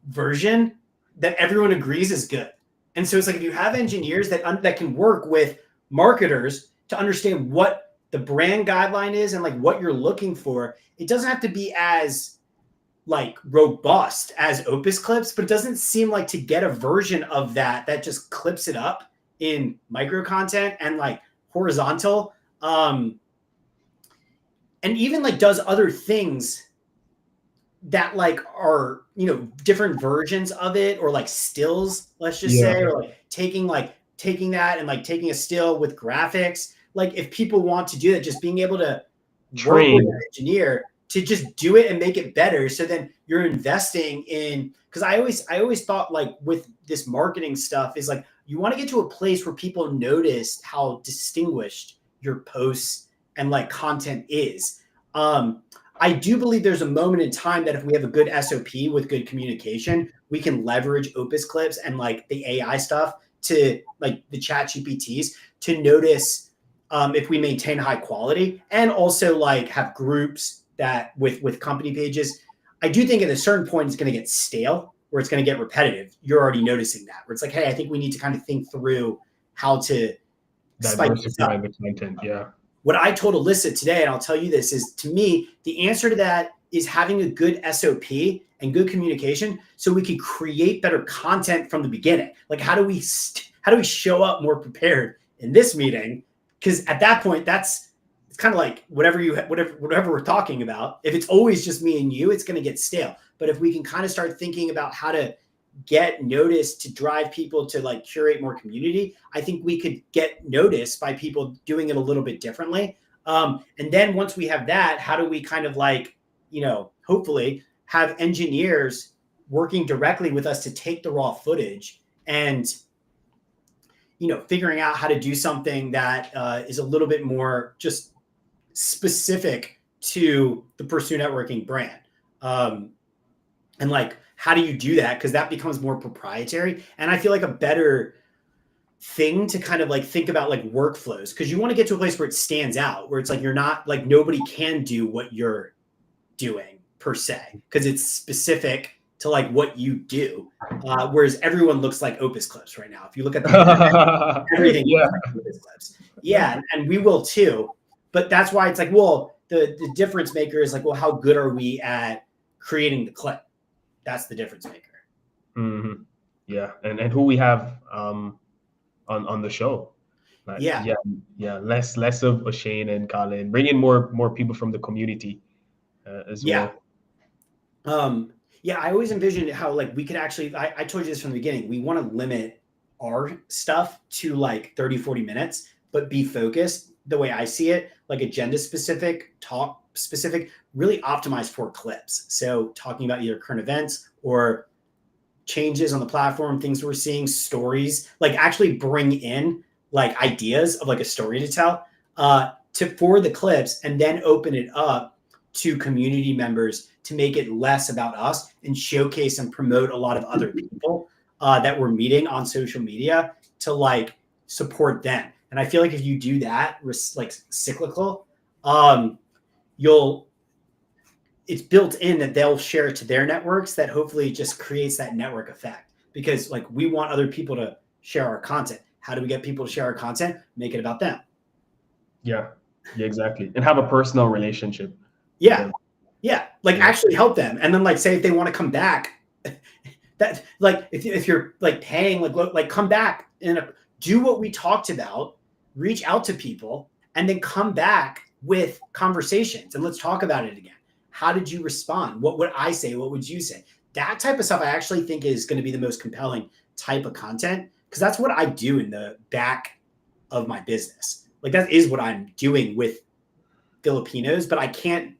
version that everyone agrees is good. And so it's like if you have engineers that can work with marketers to understand what the brand guideline is and like what you're looking for, it doesn't have to be as like robust as Opus Clips, but it doesn't seem like to get a version of that just clips it up in micro content and like horizontal, and even like does other things that like are, you know, different versions of it, or like stills, let's just say, or like taking that and like taking a still with graphics. Like if people want to do that, just being able to work with an engineer to just do it and make it better. So then you're investing in, because I always thought like with this marketing stuff is like you want to get to a place where people notice how distinguished your posts and like content is. I do believe there's a moment in time that if we have a good SOP with good communication, we can leverage Opus Clips and like the AI stuff to like the chat GPTs to notice if we maintain high quality, and also like have groups that with company pages. I do think at a certain point it's going to get stale, where it's going to get repetitive. You're already noticing that, where it's like, hey, I think we need to kind of think through how to diversify the content. Yeah. What I told Alyssa today, and I'll tell you this, is to me, the answer to that is having a good SOP and good communication so we can create better content from the beginning. Like how do we show up more prepared in this meeting? Because at that point, it's kind of like whatever we're talking about. If it's always just me and you, it's going to get stale. But if we can kind of start thinking about how to get noticed to drive people to like curate more community, I think we could get noticed by people doing it a little bit differently. And then once we have that, how do we kind of like, you know, hopefully have engineers working directly with us to take the raw footage and, you know, figuring out how to do something that is a little bit more just specific to the Pursue Networking brand. And like, how do you do that? Because that becomes more proprietary. And I feel like a better thing to kind of like think about like workflows, because you want to get to a place where it stands out, where it's like you're not like nobody can do what you're doing per se, because it's specific to like what you do. Whereas everyone looks like Opus Clips right now. If you look at the everything, looks like Opus Clips. Yeah, and we will too. But that's why it's like, well, the difference maker is like, well, how good are we at creating the clip? That's the difference maker. Mm-hmm. Yeah, and who we have on the show. Like, yeah. Less of Shane and Colin. Bring in more people from the community as well. I always envisioned how like we could actually. I told you this from the beginning. We want to limit our stuff to like 30, 40 minutes, but be focused the way I see it, like agenda specific, talk specific, really optimized for clips. So talking about either current events or changes on the platform, things we're seeing, stories, like actually bring in like ideas of like a story to tell for the clips, and then open it up to community members to make it less about us and showcase and promote a lot of other people that we're meeting on social media to like support them. And I feel like if you do that, like cyclical, it's built in that they'll share it to their networks, that hopefully just creates that network effect, because like we want other people to share our content. How do we get people to share our content? Make it about them. Yeah, exactly. And have a personal relationship. Yeah. Like actually help them. And then like, say if they want to come back, that like, if you're like paying, like come back and do what we talked about, reach out to people, and then come back with conversations and let's talk about it again. How did you respond? What would I say? What would you say? That type of stuff I actually think is going to be the most compelling type of content, because that's what I do in the back of my business. Like that is what I'm doing with Filipinos, but I can't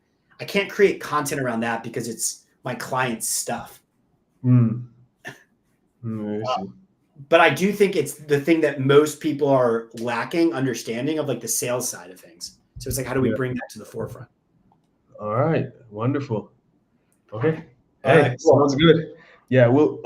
create content around that because it's my client's stuff. But I do think it's the thing that most people are lacking understanding of, like the sales side of things. So it's like, how do we bring that to the forefront? All right. Wonderful. Okay. Hey, cool. Sounds good. Yeah, we'll